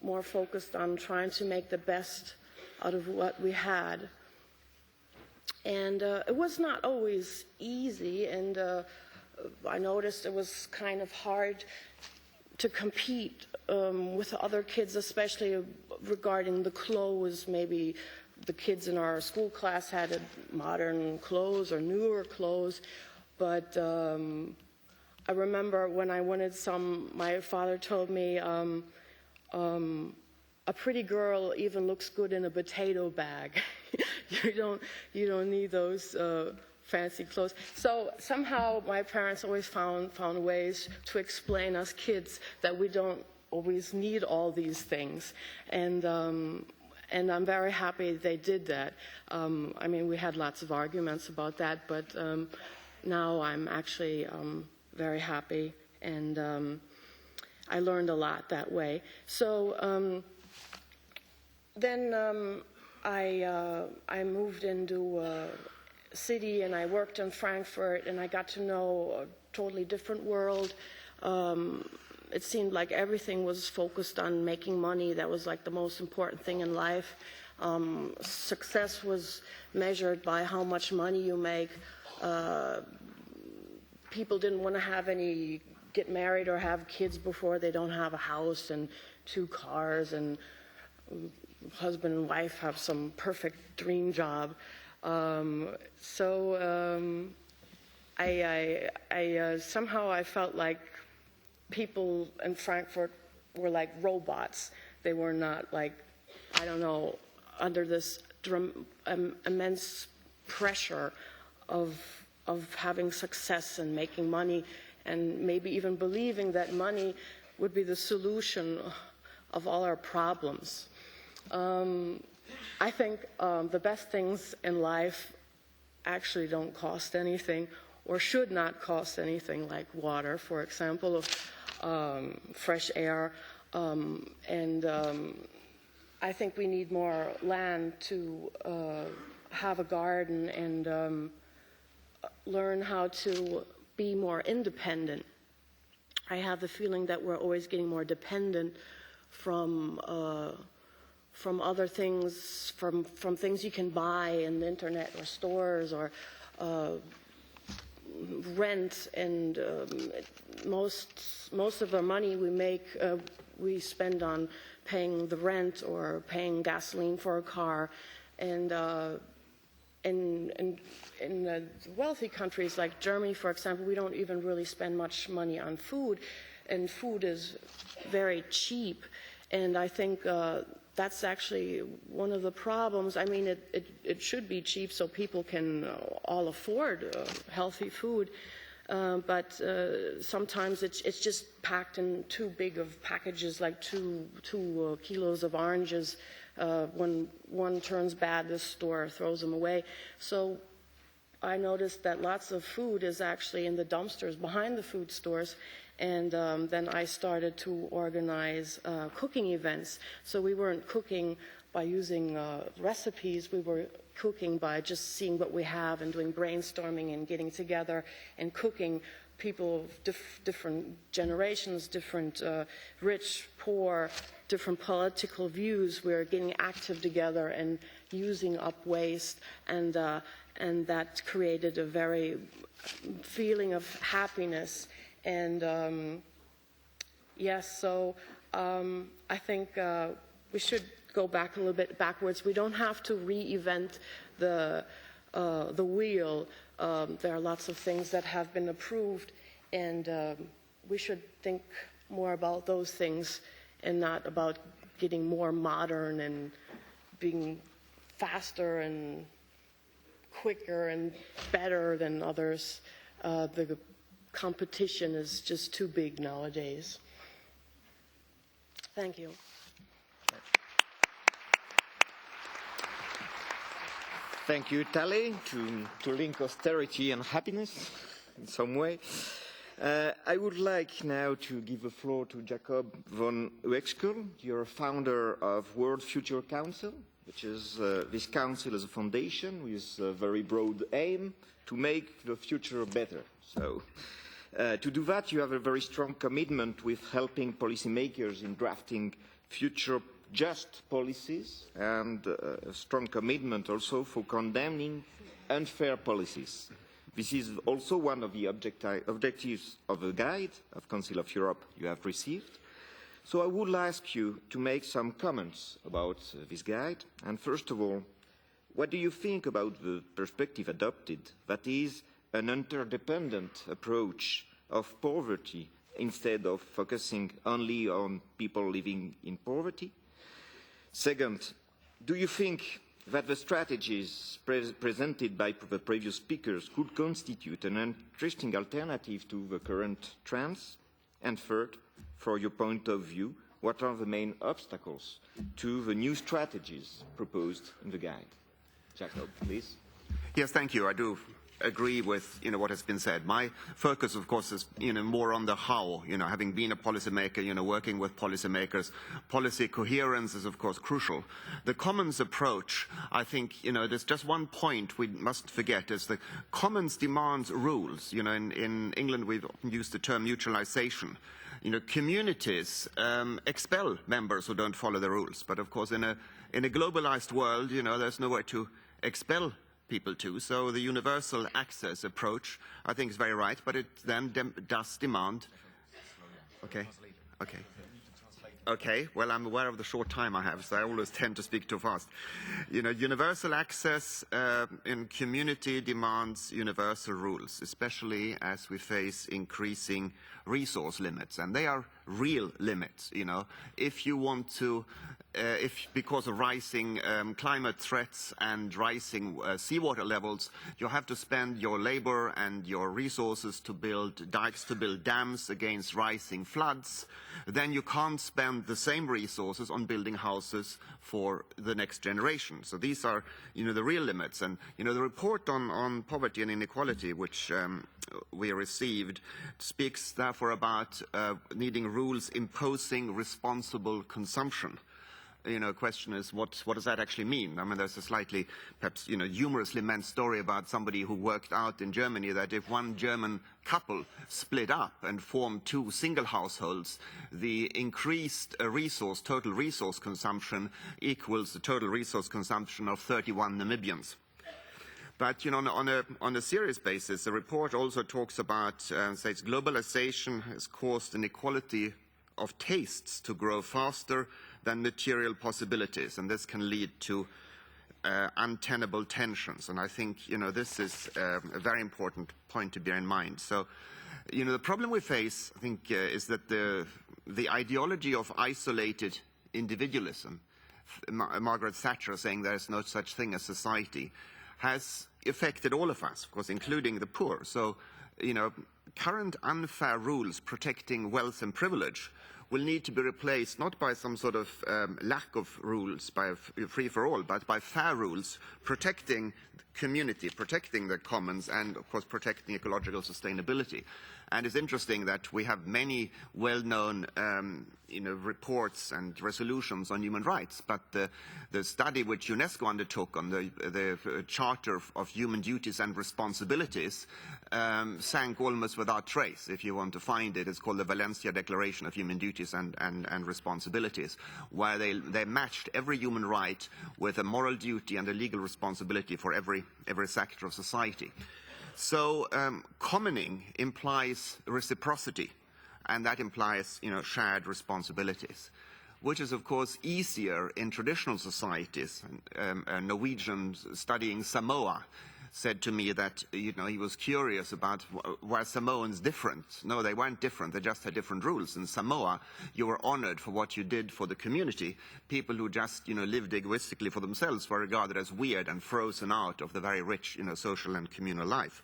more focused on trying to make the best out of what we had. And it was not always easy, and I noticed it was kind of hard to compete with other kids, especially regarding the clothes. Maybe the kids in our school class had modern clothes or newer clothes, but I remember when I wanted some, my father told me, a pretty girl even looks good in a potato bag. You don't need those fancy clothes. So somehow my parents always found ways to explain us kids that we don't always need all these things. And I'm very happy they did that. I mean, we had lots of arguments about that, but now I'm actually very happy, and I learned a lot that way. So then I moved into a city, and I worked in Frankfurt, and I got to know a totally different world. It seemed like everything was focused on making money. That was like the most important thing in life. Success was measured by how much money you make. People didn't want to get married or have kids before they don't have a house and 2 cars, and husband and wife have some perfect dream job. Somehow I felt like people in Frankfurt were like robots. They were not like, I don't know, under this immense pressure of having success and making money, and maybe even believing that money would be the solution of all our problems. I think the best things in life actually don't cost anything, or should not cost anything, like water, for example, fresh air, and I think we need more land to have a garden and learn how to be more independent. I have the feeling that we're always getting more dependent from other things, from things you can buy in the internet or stores, or rent, and most of the money we make we spend on paying the rent or paying gasoline for a car, and in the wealthy countries like Germany, for example, we don't even really spend much money on food, and food is very cheap, and I think that's actually one of the problems. I mean, it should be cheap so people can all afford healthy food, but sometimes it's just packed in too big of packages, like two kilos of oranges. When one turns bad, the store throws them away. So I noticed that lots of food is actually in the dumpsters behind the food stores. And then I started to organize cooking events. So we weren't cooking by using recipes. We were cooking by just seeing what we have and doing brainstorming and getting together and cooking. People of different generations, different rich, poor, different political views. We're getting active together and using up waste, and that created a very feeling of happiness. And yes, so I think we should go back a little bit backwards. We don't have to re-invent the wheel. There are lots of things that have been approved, and we should think more about those things and not about getting more modern and being faster and quicker and better than others. The competition is just too big nowadays. Thank you.
Thank you, Talley, to link austerity and happiness in some way. I would like now to give the floor to Jacob von Uexkull. You're a founder of World Future Council, which is this council is a foundation with a very broad aim to make the future better. So, to do that, you have a very strong commitment with helping policymakers in drafting future just policies, and a strong commitment also for condemning unfair policies. This is also one of the objectives of the guide of Council of Europe you have received. So I would ask you to make some comments about this guide. And first of all, what do you think about the perspective adopted, that is, an interdependent approach of poverty instead of focusing only on people living in poverty? Second, do you think that the strategies presented by the previous speakers could constitute an interesting alternative to the current trends? And third, from your point of view, what are the main obstacles to the new strategies proposed in the guide? Jacob, please.
Yes, thank you. I do agree with what has been said. My focus, of course, is more on the how. Having been a policymaker, working with policymakers, policy coherence is of course crucial. The commons approach, I think, there's just one point we must forget, is the commons demands rules. In England we've often used the term mutualization. Communities expel members who don't follow the rules, but of course in a globalized world, there's nowhere to expel people to. So the universal access approach, I think, is very right, but it then does demand. Okay, well, I'm aware of the short time I have, so I always tend to speak too fast. Universal access in community demands universal rules, especially as we face increasing resource limits, and they are real limits. If you want to, because of rising climate threats and rising seawater levels, you have to spend your labor and your resources to build dikes, to build dams against rising floods, then you can't spend the same resources on building houses for the next generation. So these are, the real limits. And, the report on poverty and inequality, which we received speaks therefore about needing rules imposing responsible consumption. Question is, what does that actually mean? I mean, there's a slightly, perhaps, humorously meant story about somebody who worked out in Germany that if one German couple split up and formed two single households, the increased total resource consumption equals the total resource consumption of 31 Namibians. But on a serious basis, the report also talks about, says globalization has caused inequality of tastes to grow faster than material possibilities, and this can lead to untenable tensions. And I think this is a very important point to bear in mind. So the problem we face, I think, is that the ideology of isolated individualism, Margaret Thatcher saying there is no such thing as society, has affected all of us, of course, including the poor. So current unfair rules protecting wealth and privilege will need to be replaced not by some sort of lack of rules, by free-for-all, but by fair rules protecting the community, protecting the commons, and, of course, protecting ecological sustainability. And it's interesting that we have many well-known reports and resolutions on human rights, but the study which UNESCO undertook on the Charter of Human Duties and Responsibilities sank almost without trace. If you want to find it, it's called the Valencia Declaration of Human Duties and Responsibilities, where they matched every human right with a moral duty and a legal responsibility for every sector of society. So commoning implies reciprocity, and that implies shared responsibilities, which is of course easier in traditional societies. A Norwegian studying Samoa said to me that he was curious about were Samoans different. No, they weren't different. They just had different rules. In Samoa, you were honored for what you did for the community. People who just lived egoistically for themselves were regarded as weird and frozen out of the very rich social and communal life.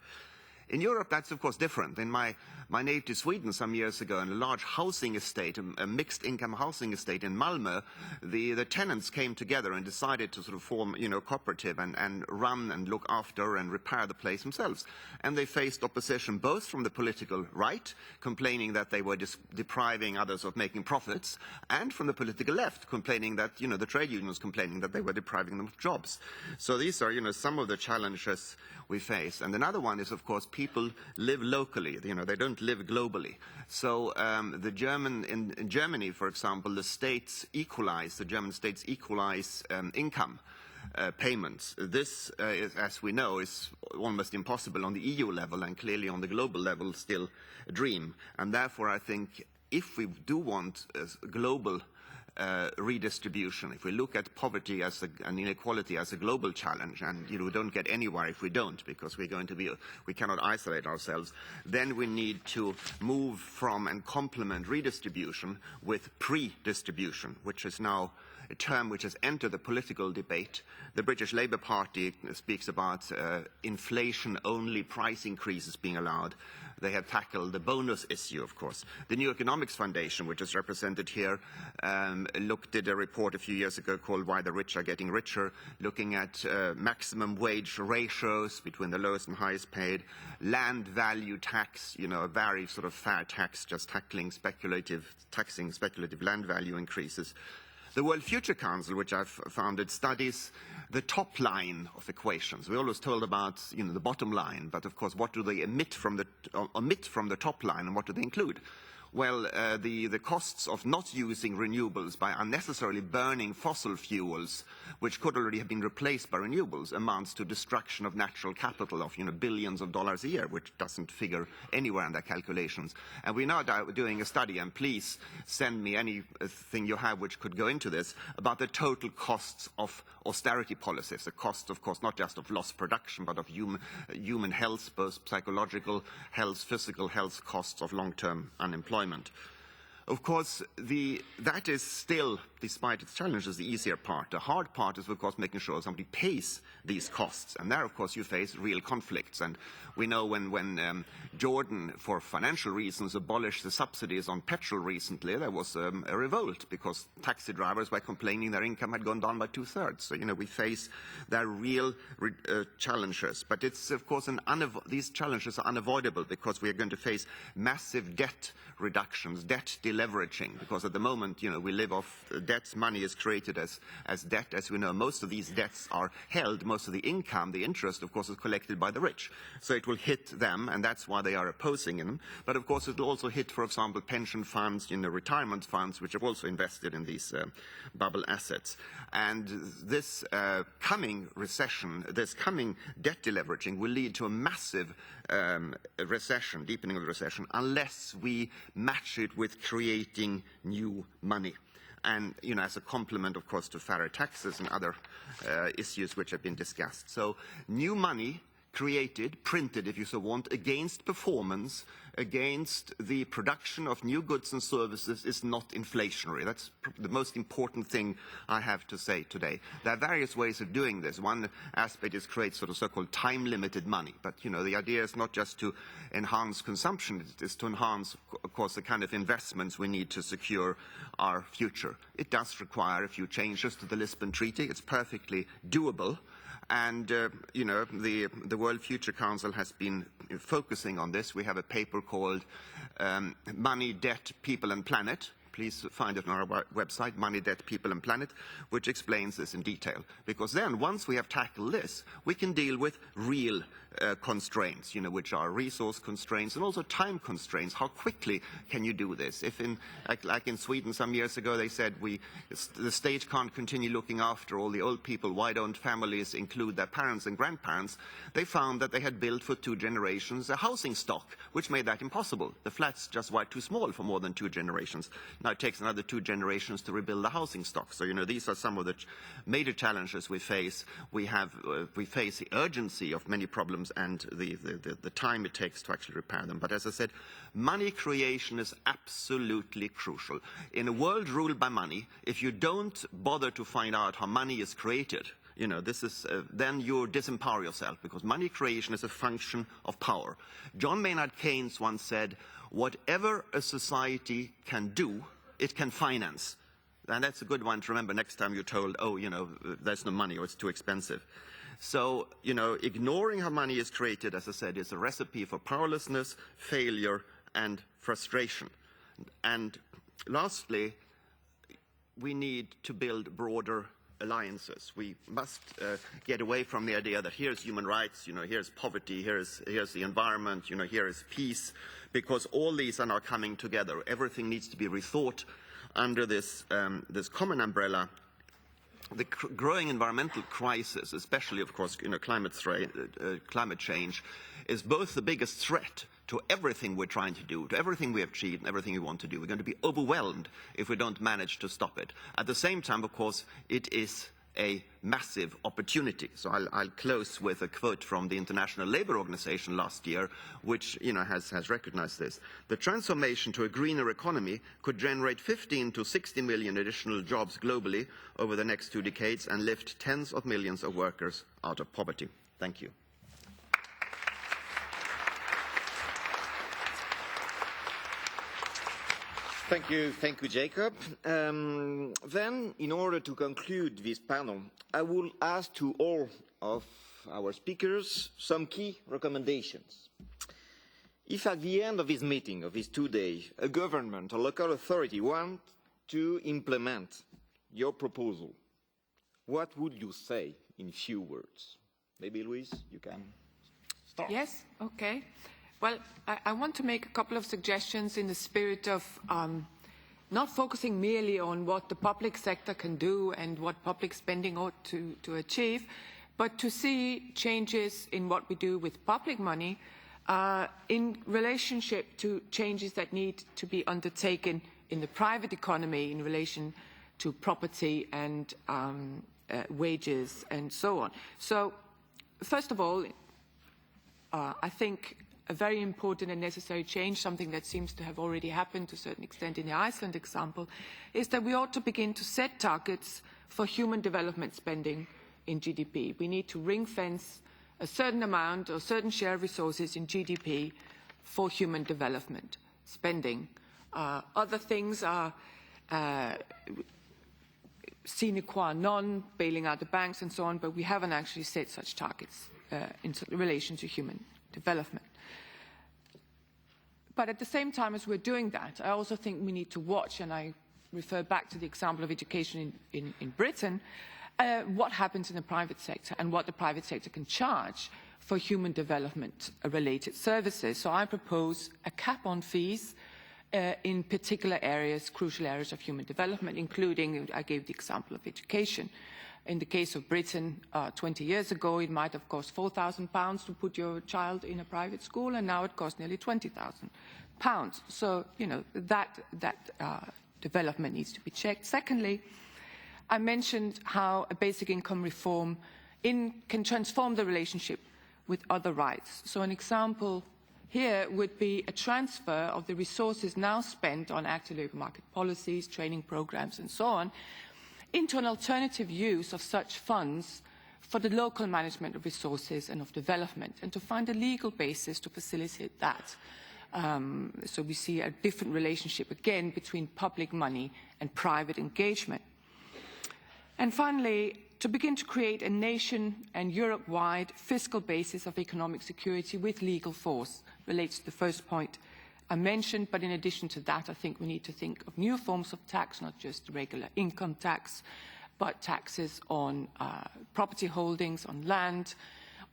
In Europe, that's of course different. In my native Sweden some years ago, in a large housing estate, a mixed income housing estate in Malmö, the tenants came together and decided to sort of form cooperative and run and look after and repair the place themselves. And they faced opposition both from the political right, complaining that they were depriving others of making profits, and from the political left, complaining that the trade unions complaining that they were depriving them of jobs. So these are some of the challenges we face. And another one is, of course, people live locally. They don't live globally. So in Germany, for example, the German states equalize income payments. This, as we know, is almost impossible on the EU level, and clearly on the global level still a dream. And therefore, I think if we do want a global redistribution, if we look at poverty as and inequality as a global challenge, and we don't get anywhere if we don't, because we cannot isolate ourselves, then we need to move from and complement redistribution with pre-distribution, which is now a term which has entered the political debate. The British Labour Party speaks about inflation-only price increases being allowed. They have tackled the bonus issue, of course. The New Economics Foundation, which is represented here, did a report a few years ago called Why the Rich Are Getting Richer, looking at maximum wage ratios between the lowest and highest paid, land value tax, a very sort of fair tax, just taxing speculative land value increases. The World Future Council, which I've founded, studies the top line of equations. We're always told about the bottom line, but of course, what do they omit from the top line, and what do they include? Well, the costs of not using renewables by unnecessarily burning fossil fuels, which could already have been replaced by renewables, amounts to destruction of natural capital of billions of dollars a year, which doesn't figure anywhere in their calculations. And we're now doing a study, and please send me anything you have which could go into this, about the total costs of austerity policies, the cost, of course, not just of lost production, but of human health, both psychological health, physical health, costs of long-term unemployment. Of course, that is still despite its challenges, the easier part. The hard part is, of course, making sure somebody pays these costs. And there, of course, you face real conflicts. And we know when Jordan, for financial reasons, abolished the subsidies on petrol recently, there was a revolt because taxi drivers were complaining their income had gone down by 2/3. So, we face their real challenges. But it's, of course, these challenges are unavoidable because we are going to face massive debt reductions, debt deleveraging, because at the moment, we live off debts. Money is created as debt. As we know, most of these debts are held. Most of the income, the interest, of course, is collected by the rich. So it will hit them, and that's why they are opposing them. But, of course, it will also hit, for example, pension funds, retirement funds, which have also invested in these bubble assets. And this coming recession, this coming debt deleveraging will lead to a massive recession, deepening of the recession, unless we match it with creating new money. And, as a complement, of course, to fairer taxes and other issues which have been discussed. So new money created, printed, if you so want, against performance, against the production of new goods and services is not inflationary. That's the most important thing I have to say today. There are various ways of doing this. One aspect is create sort of so-called time-limited money. But, the idea is not just to enhance consumption, it is to enhance, of course, the kind of investments we need to secure our future. It does require a few changes to the Lisbon Treaty. It's perfectly doable. And, the World Future Council has been focusing on this. We have a paper called Money, Debt, People and Planet. Please find it on our website, Money, Debt, People and Planet, which explains this in detail. Because then, once we have tackled this, we can deal with real constraints, which are resource constraints and also time constraints. How quickly can you do this? If like in Sweden some years ago, they said the state can't continue looking after all the old people, why don't families include their parents and grandparents? They found that they had built for 2 generations a housing stock, which made that impossible. The flats just were too small for more than 2 generations. Now it takes another 2 generations to rebuild the housing stock. So, these are some of the major challenges we face. We face the urgency of many problems and the time it takes to actually repair them. But as I said, money creation is absolutely crucial. In a world ruled by money, if you don't bother to find out how money is created, then you disempower yourself, because money creation is a function of power. John Maynard Keynes once said, whatever a society can do, it can finance. And that's a good one to remember next time you're told, there's no money or it's too expensive. So, ignoring how money is created, as I said, is a recipe for powerlessness, failure, and frustration. And lastly, we need to build broader alliances. We must get away from the idea that here's human rights, here's poverty, here's the environment, here is peace, because all these are now coming together. Everything needs to be rethought under this common umbrella. The growing environmental crisis, especially, of course, climate change, is both the biggest threat to everything we're trying to do, to everything we have achieved and everything we want to do. We're going to be overwhelmed if we don't manage to stop it. At the same time, of course, it is a massive opportunity. So I'll close with a quote from the International Labour Organization last year, which has recognized this. The transformation to a greener economy could generate 15 to 60 million additional jobs globally over the next 2 decades and lift tens of millions of workers out of poverty. Thank you.
Thank you, Jacob. Then, in order to conclude this panel, I will ask to all of our speakers some key recommendations. If at the end of this meeting, of this 2 days, a government or local authority want to implement your proposal, what would you say in few words? Maybe, Louise, you can start.
Yes, okay. Well, I want to make a couple of suggestions in the spirit of not focusing merely on what the public sector can do and what public spending ought to achieve, but to see changes in what we do with public money in relationship to changes that need to be undertaken in the private economy in relation to property and wages and so on. So, first of all, I think a very important and necessary change, something that seems to have already happened to a certain extent in the Iceland example, is that we ought to begin to set targets for human development spending in GDP. We need to ring-fence a certain amount or a certain share of resources in GDP for human development spending. Other things are sine qua non, bailing out the banks and so on, but we haven't actually set such targets in relation to human development. But at the same time as we're doing that, I also think we need to watch, and I refer back to the example of education in Britain, what happens in the private sector and what the private sector can charge for human development-related services. So I propose a cap on fees in particular areas, crucial areas of human development, including, I gave the example of education. In the case of Britain, 20 years ago, it might have cost £4,000 to put your child in a private school, and now it costs nearly £20,000. So, you know, that development needs to be checked. Secondly, I mentioned how a basic income reform can transform the relationship with other rights. So an example here would be a transfer of the resources now spent on active labour market policies, training programs and so on, into an alternative use of such funds for the local management of resources and of development, and to find a legal basis to facilitate that. So we see a different relationship again between public money and private engagement. And finally, to begin to create a nation and Europe-wide fiscal basis of economic security with legal force relates to the first point I mentioned, but in addition to that, I think we need to think of new forms of tax, not just regular income tax, but taxes on property holdings, on land,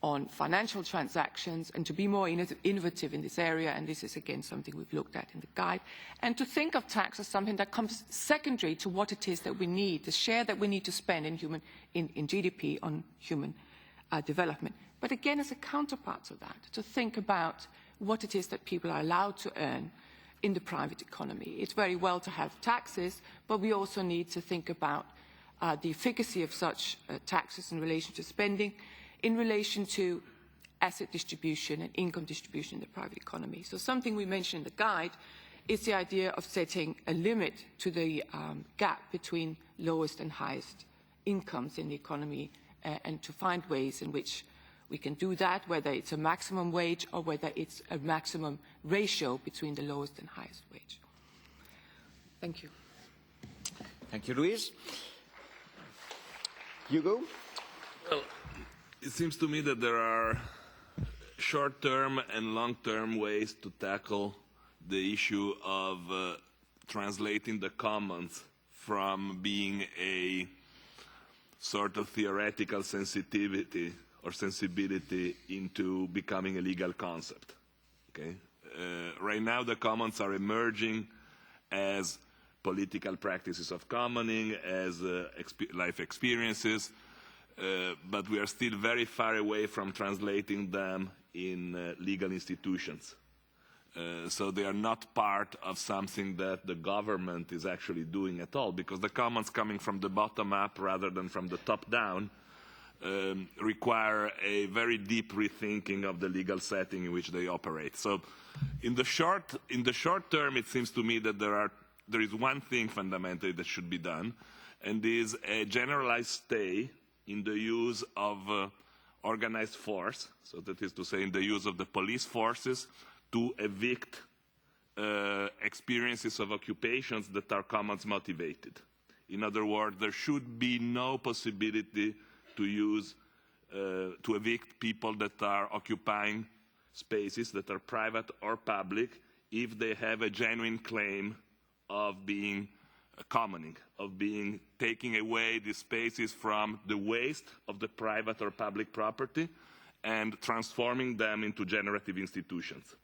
on financial transactions, and to be more innovative in this area, and this is again something we've looked at in the guide, and to think of tax as something that comes secondary to what it is that we need, the share that we need to spend in GDP on human development. But again, as a counterpart to that, to think about what it is that people are allowed to earn in the private economy. It's very well to have taxes, but we also need to think about the efficacy of such taxes in relation to spending, in relation to asset distribution and income distribution in the private economy. So something we mentioned in the guide is the idea of setting a limit to the gap between lowest and highest incomes in the economy, and to find ways in which we can do that, whether it's a maximum wage or whether it's a maximum ratio between the lowest and highest wage. Thank you.
Thank you, Louise. Hugo?
Well, it seems to me that there are short-term and long-term ways to tackle the issue of translating the commons from being a sort of theoretical sensitivity or sensibility into becoming a legal concept. Okay? Right now the commons are emerging as political practices of commoning, as life experiences, but we are still very far away from translating them in legal institutions. So they are not part of something that the government is actually doing at all, because the commons coming from the bottom up rather than from the top down require a very deep rethinking of the legal setting in which they operate. So in the short term, it seems to me that there is one thing fundamentally that should be done, and is a generalized stay in the use of organized force, so that is to say in the use of the police forces to evict experiences of occupations that are commons motivated. In other words, there should be no possibility to use, to evict people that are occupying spaces that are private or public if they have a genuine claim of being commoning, of being taking away the spaces from the waste of the private or public property and transforming them into generative institutions.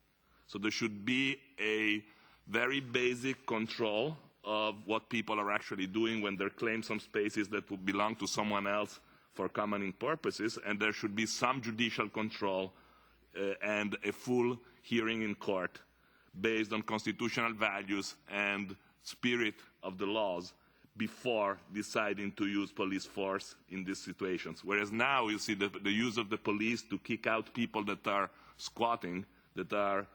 So there should be a very basic control of what people are actually doing when they claim some spaces that would belong to someone else for commoning purposes, and there should be some judicial control and a full hearing in court based on constitutional values and spirit of the laws before deciding to use police force in these situations. Whereas now you see the use of the police to kick out people that are squatting that are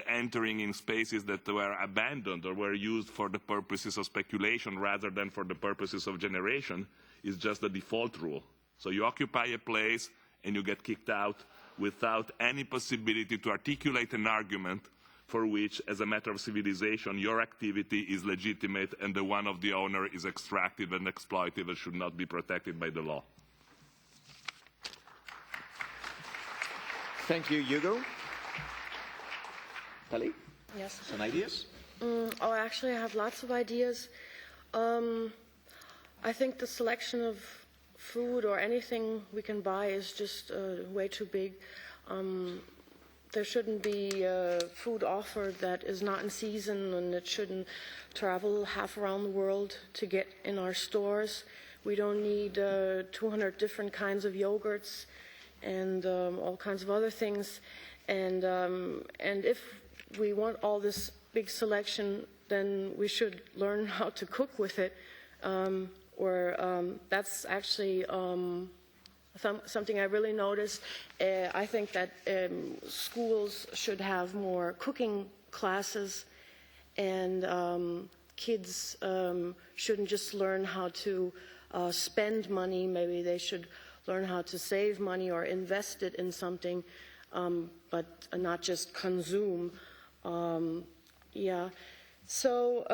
entering in spaces that were abandoned or were used for the purposes of speculation rather than for the purposes of generation is just the default rule. So you occupy a place and you get kicked out without any possibility to articulate an argument for which, as a matter of civilization, your activity is legitimate and the one of the owner is extractive and exploitive and should not be protected by the law.
Thank you, Hugo. Talley?
Yes.
Some ideas?
Oh, actually, I have lots of ideas. I think the selection of food or anything we can buy is just way too big. There shouldn't be food offered that is not in season, and it shouldn't travel half around the world to get in our stores. We don't need 200 different kinds of yogurts and all kinds of other things. And if we want all this big selection, then we should learn how to cook with it. That's actually something I really noticed. I think that schools should have more cooking classes, and kids shouldn't just learn how to spend money. Maybe they should learn how to save money or invest it in something, but not just consume. So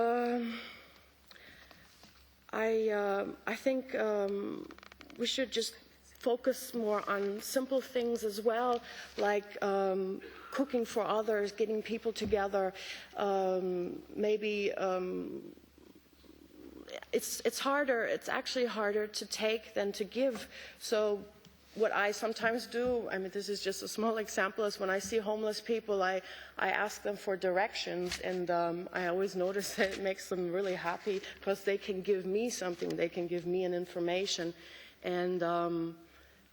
I think we should just focus more on simple things as well, like cooking for others, getting people together. Maybe it's harder. It's actually harder to take than to give. So what I sometimes do, I mean, this is just a small example, is when I see homeless people, I ask them for directions, and I always notice that it makes them really happy because they can give me something, they can give me an information, and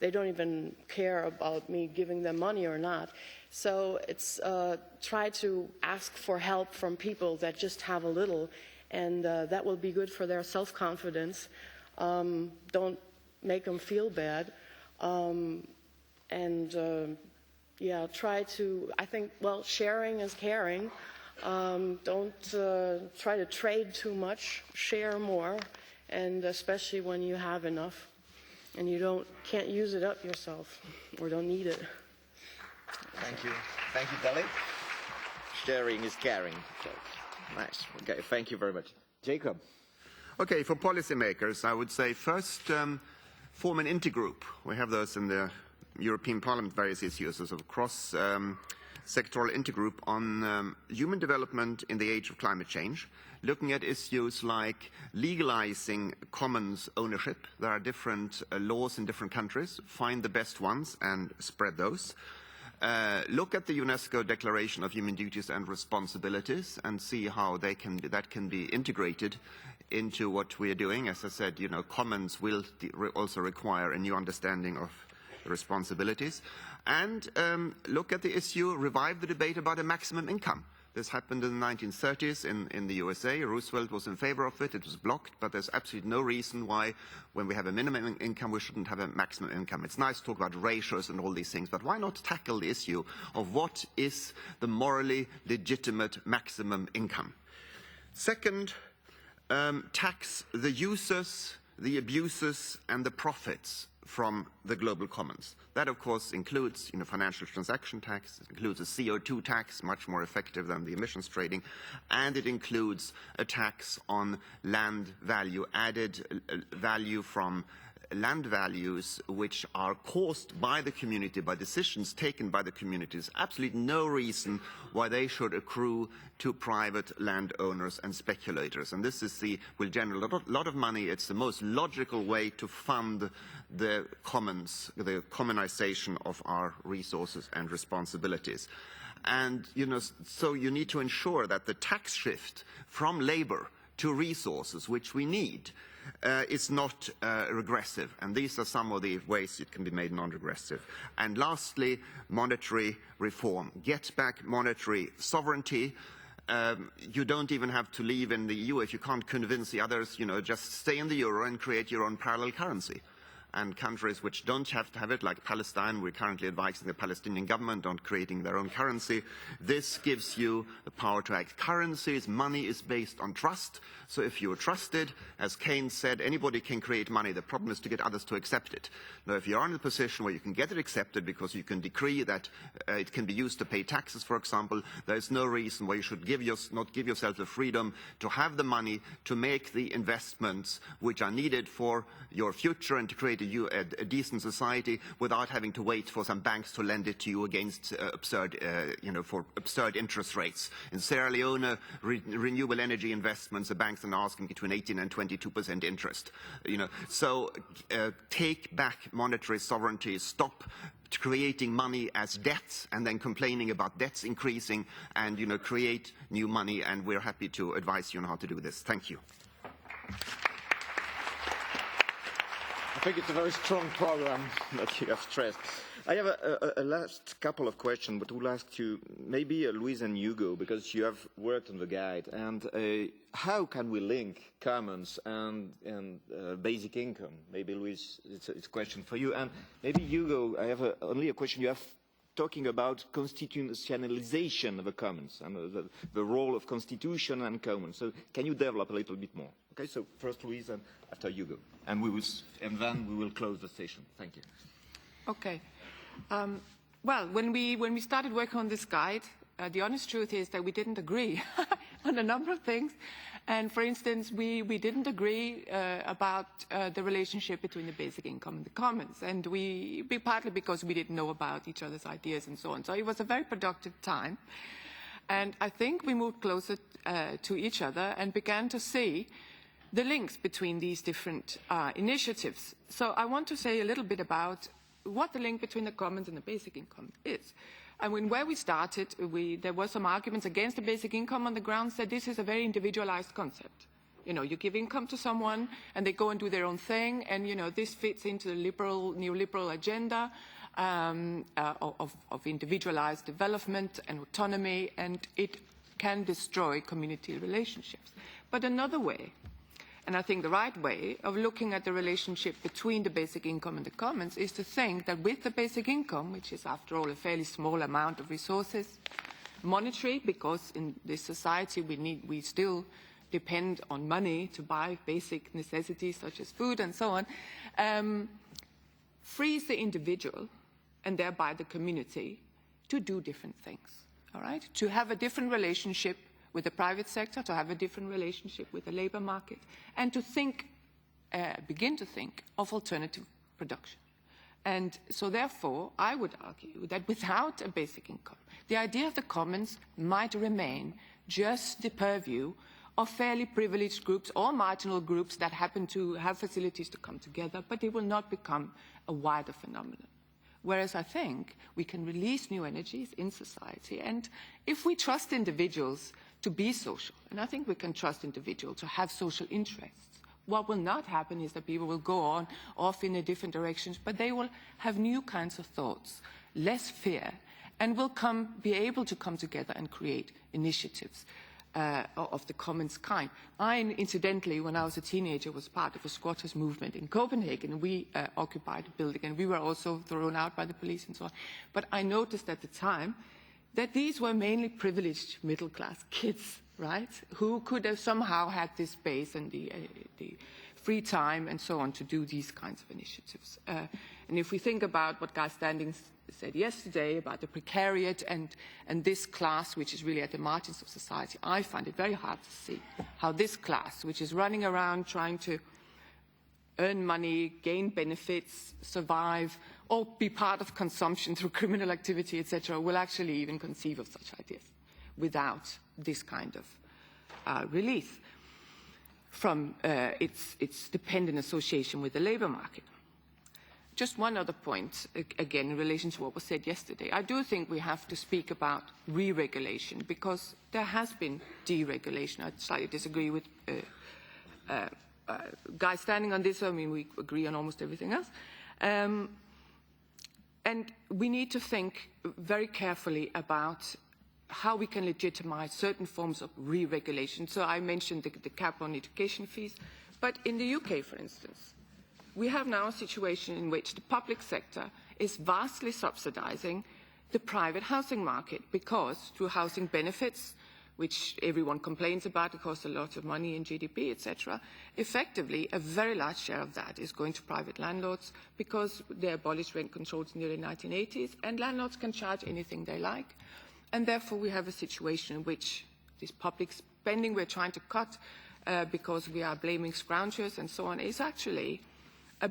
they don't even care about me giving them money or not. So it's try to ask for help from people that just have a little, and that will be good for their self-confidence. Don't make them feel bad. Try to, I think, well, sharing is caring. Don't try to trade too much, share more, and especially when you have enough and you can't use it up yourself or don't need it.
Thank you. Thank you, Talley. Sharing is caring. So, nice. Okay, thank you very much. Jacob.
Okay, for policymakers, I would say first, form an intergroup. We have those in the European Parliament, various issues, as a cross-sectoral intergroup on human development in the age of climate change, looking at issues like legalizing commons ownership. There are different laws in different countries. Find the best ones and spread those. Look at the UNESCO Declaration of Human Duties and Responsibilities and see how that can be integrated into what we are doing. As I said, commons will also require a new understanding of responsibilities. And look at the issue, revive the debate about a maximum income. This happened in the 1930s in the USA. Roosevelt was in favor of it. It was blocked, but there's absolutely no reason why, when we have a minimum income, we shouldn't have a maximum income. It's nice to talk about ratios and all these things, but why not tackle the issue of what is the morally legitimate maximum income? Second, tax the users, the abuses, and the profits from the global commons. That, of course, includes financial transaction tax, it includes a CO2 tax, much more effective than the emissions trading, and it includes a tax on land value, added value from land values which are caused by the community, by decisions taken by the communities. Absolutely no reason why they should accrue to private landowners and speculators. And this will generate a lot of money. It's the most logical way to fund the commons, the commonization of our resources and responsibilities. And, so you need to ensure that the tax shift from labor to resources, which we need, is not regressive, and these are some of the ways it can be made non-regressive. And lastly, monetary reform. Get back monetary sovereignty. You don't even have to leave in the EU if you can't convince the others, just stay in the euro and create your own parallel currency. and countries which don't have to have it, like Palestine. We're currently advising the Palestinian government on creating their own currency. This gives you the power to act. Currencies, money is based on trust. So if you're trusted, as Keynes said, anybody can create money. The problem is to get others to accept it. Now, if you're in a position where you can get it accepted because you can decree that it can be used to pay taxes, for example, there is no reason why you should not give yourself the freedom to have the money to make the investments which are needed for your future and to create a decent society without having to wait for some banks to lend it to you against for absurd interest rates. In Sierra Leone, renewable energy investments, the banks are asking between 18 and 22% interest. So take back monetary sovereignty, stop creating money as debts and then complaining about debts increasing, and create new money, and we're happy to advise you on how to do this. Thank you.
I think it's a very strong program that you have stressed. I have a last couple of questions, but we'll ask you, maybe Louise and Hugo, because you have worked on the guide, and how can we link commons and basic income? Maybe Louise, it's a question for you, and maybe Hugo, I have only a question. You have talking about constitutionalization of the commons and the role of constitution and commons. So can you develop a little bit more? Okay, so first Louise and after Hugo, and then we will close the session. Thank you.
Okay. Well, when we started working on this guide, the honest truth is that we didn't agree on a number of things. And for instance, we didn't agree about the relationship between the basic income and the commons. And partly because we didn't know about each other's ideas and so on. So it was a very productive time. And I think we moved closer to each other and began to see the links between these different initiatives. So I want to say a little bit about what the link between the commons and the basic income is. I mean, where we started, there were some arguments against the basic income on the grounds that this is a very individualized concept. You give income to someone and they go and do their own thing, and, this fits into the neoliberal agenda of individualized development and autonomy, and it can destroy community relationships. But another way, and I think the right way of looking at the relationship between the basic income and the commons, is to think that with the basic income, which is after all a fairly small amount of resources, monetary, because in this society we still depend on money to buy basic necessities such as food and so on, frees the individual and thereby the community to do different things, all right? To have a different relationship with the private sector, to have a different relationship with the labor market, and to begin to think of alternative production. And so therefore, I would argue that without a basic income, the idea of the commons might remain just the purview of fairly privileged groups or marginal groups that happen to have facilities to come together, but it will not become a wider phenomenon. Whereas I think we can release new energies in society, and if we trust individuals to be social, and I think we can trust individuals to have social interests, what will not happen is that people will go off in a different directions, but they will have new kinds of thoughts, less fear, and will be able to come together and create initiatives of the commons kind. I, incidentally, when I was a teenager, was part of a squatters movement in Copenhagen. We occupied a building, and we were also thrown out by the police and so on. But I noticed at the time that these were mainly privileged middle-class kids, right, who could have somehow had this space and the free time and so on to do these kinds of initiatives. And if we think about what Guy Standing said yesterday about the precariat and this class, which is really at the margins of society, I find it very hard to see how this class, which is running around trying to earn money, gain benefits, survive, or be part of consumption through criminal activity, etc., will actually even conceive of such ideas without this kind of release from its dependent association with the labor market. Just one other point, again, in relation to what was said yesterday. I do think we have to speak about re-regulation, because there has been deregulation. I slightly disagree with Guy Standing on this. I mean, we agree on almost everything else. And we need to think very carefully about how we can legitimize certain forms of re-regulation. So I mentioned the cap on education fees, but in the UK, for instance, we have now a situation in which the public sector is vastly subsidizing the private housing market because through housing benefits, which everyone complains about, it costs a lot of money in GDP, etc. Effectively, a very large share of that is going to private landlords because they abolished rent controls in the early 1980s, and landlords can charge anything they like. And therefore, we have a situation in which this public spending we're trying to cut because we are blaming scroungers and so on is actually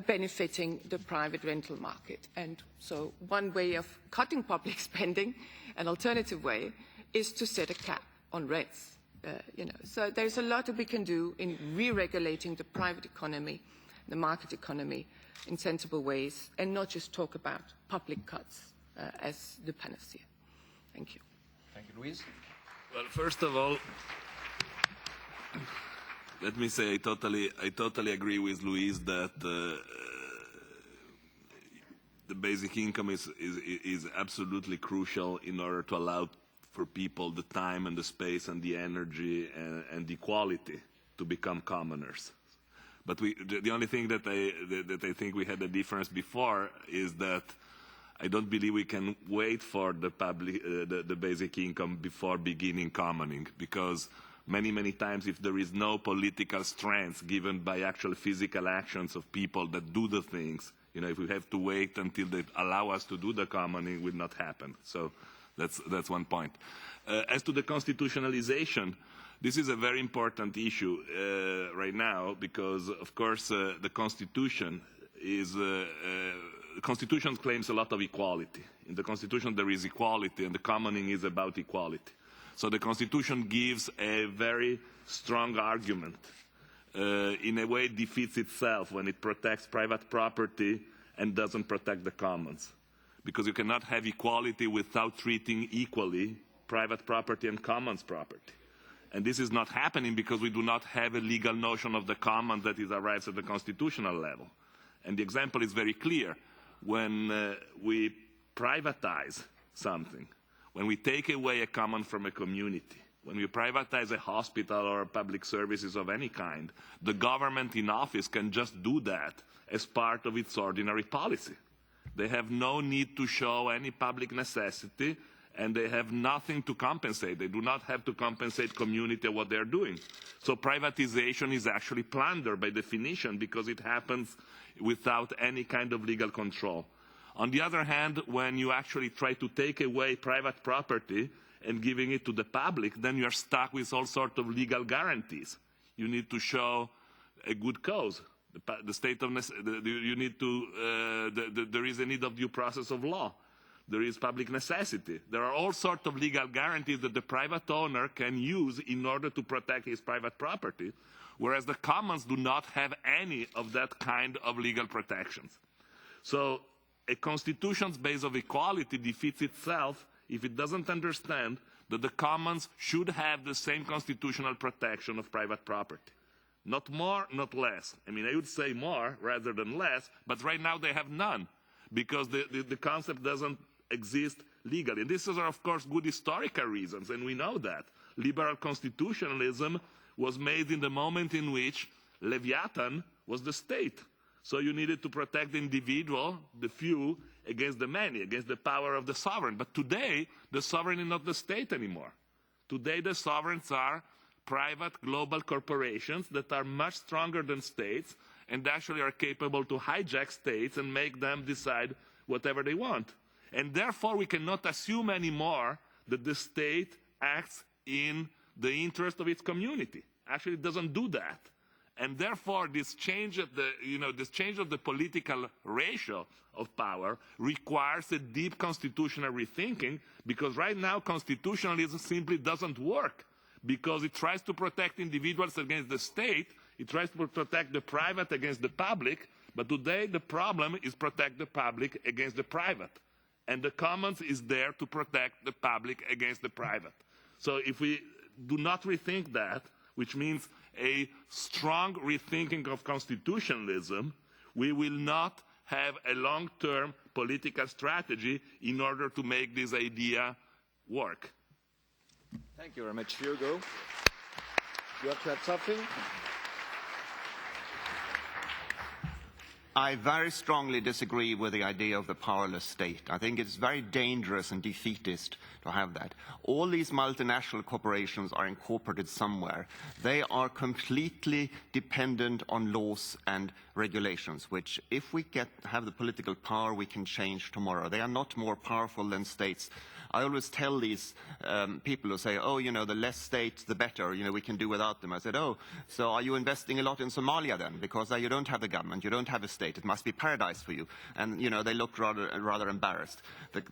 benefiting the private rental market. And so one way of cutting public spending, an alternative way, is to set a cap on rents. So there's a lot that we can do in re-regulating the private economy, the market economy, in sensible ways, and not just talk about public cuts as the panacea. Thank you.
Thank you, Louise.
Well, first of all, let me say I totally agree with Louise that the basic income is absolutely crucial in order to allow for people the time and the space and the energy and the quality to become commoners. But the only thing that I think we had a difference before is that I don't believe we can wait for the basic income before beginning commoning, because many times if there is no political strength given by actual physical actions of people that do the things, if we have to wait until they allow us to do the commoning, it will not happen. So that's one point. As to the constitutionalization, this is a very important issue right now because, of course, the Constitution claims a lot of equality. In the Constitution there is equality, and the commoning is about equality. So the Constitution gives a very strong argument. In a way, it defeats itself when it protects private property and doesn't protect the commons. Because you cannot have equality without treating equally private property and commons property. And this is not happening because we do not have a legal notion of the commons that arrives at the constitutional level. And the example is very clear. When we privatize something, when we take away a common from a community, when we privatize a hospital or public services of any kind, the government in office can just do that as part of its ordinary policy. They have no need to show any public necessity, and they have nothing to compensate. They do not have to compensate community what they're doing. So privatization is actually plunder by definition because it happens without any kind of legal control. On the other hand, when you actually try to take away private property and giving it to the public, then you're stuck with all sorts of legal guarantees. You need to show a good cause. The state of you need to. There is a need of due process of law. There is public necessity. There are all sorts of legal guarantees that the private owner can use in order to protect his private property, whereas the commons do not have any of that kind of legal protections. So a constitution's base of equality defeats itself if it doesn't understand that the commons should have the same constitutional protection of private property. Not more, not less. I mean, I would say more rather than less, but right now they have none because the concept doesn't exist legally. And this is, of course, good historical reasons, and we know that. Liberal constitutionalism was made in the moment in which Leviathan was the state. So you needed to protect the individual, the few, against the many, against the power of the sovereign. But today, the sovereign is not the state anymore. Today, the sovereigns are private global corporations that are much stronger than states and actually are capable to hijack states and make them decide whatever they want. And therefore, we cannot assume anymore that the state acts in the interest of its community. Actually, it doesn't do that. And therefore, this change of the political ratio of power requires a deep constitutional rethinking, because right now constitutionalism simply doesn't work, because it tries to protect individuals against the state, it tries to protect the private against the public, but today the problem is protect the public against the private. And the commons is there to protect the public against the private. So if we do not rethink that, which means a strong rethinking of constitutionalism, we will not have a long-term political strategy in order to make this idea work.
Thank you very much, Hugo. You have to add something?
I very strongly disagree with the idea of the powerless state. I think it's very dangerous and defeatist to have that. All these multinational corporations are incorporated somewhere. They are completely dependent on laws and regulations, which if we have the political power, we can change tomorrow. They are not more powerful than states. I always tell these people who say, oh, you know, the less states, the better, you know, we can do without them. I said, oh, so are you investing a lot in Somalia then? Because you don't have the government, you don't have a state, it must be paradise for you. And, you know, they look rather embarrassed.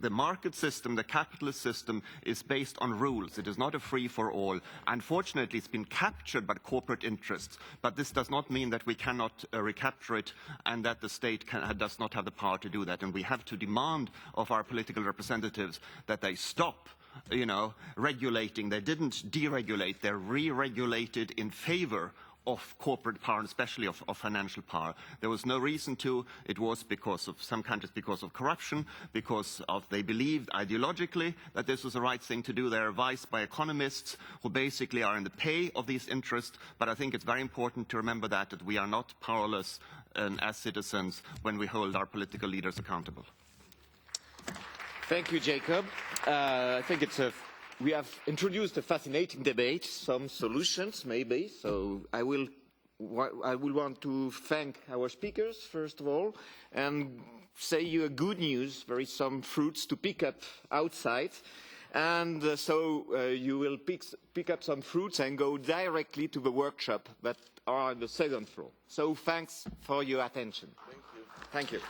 The market system, the capitalist system is based on rules. It is not a free-for-all. Unfortunately, it's been captured by corporate interests, but this does not mean that we cannot recapture it and that the state does not have the power to do that. And we have to demand of our political representatives that they stop, you know, regulating. They didn't deregulate, they re-regulated in favor of corporate power, and especially of financial power. There was no reason to. It was because of some countries, because of corruption, because they believed ideologically that this was the right thing to do. They're advised by economists who basically are in the pay of these interests. But I think it's very important to remember that we are not powerless as citizens when we hold our political leaders accountable.
Thank you, Jacob. I think we have introduced a fascinating debate, some solutions maybe. So I will want to thank our speakers first of all, and say you a good news. There is some fruits to pick up outside, and so you will pick up some fruits and go directly to the workshop that are on the second floor. So thanks for your attention. Thank you. Thank you.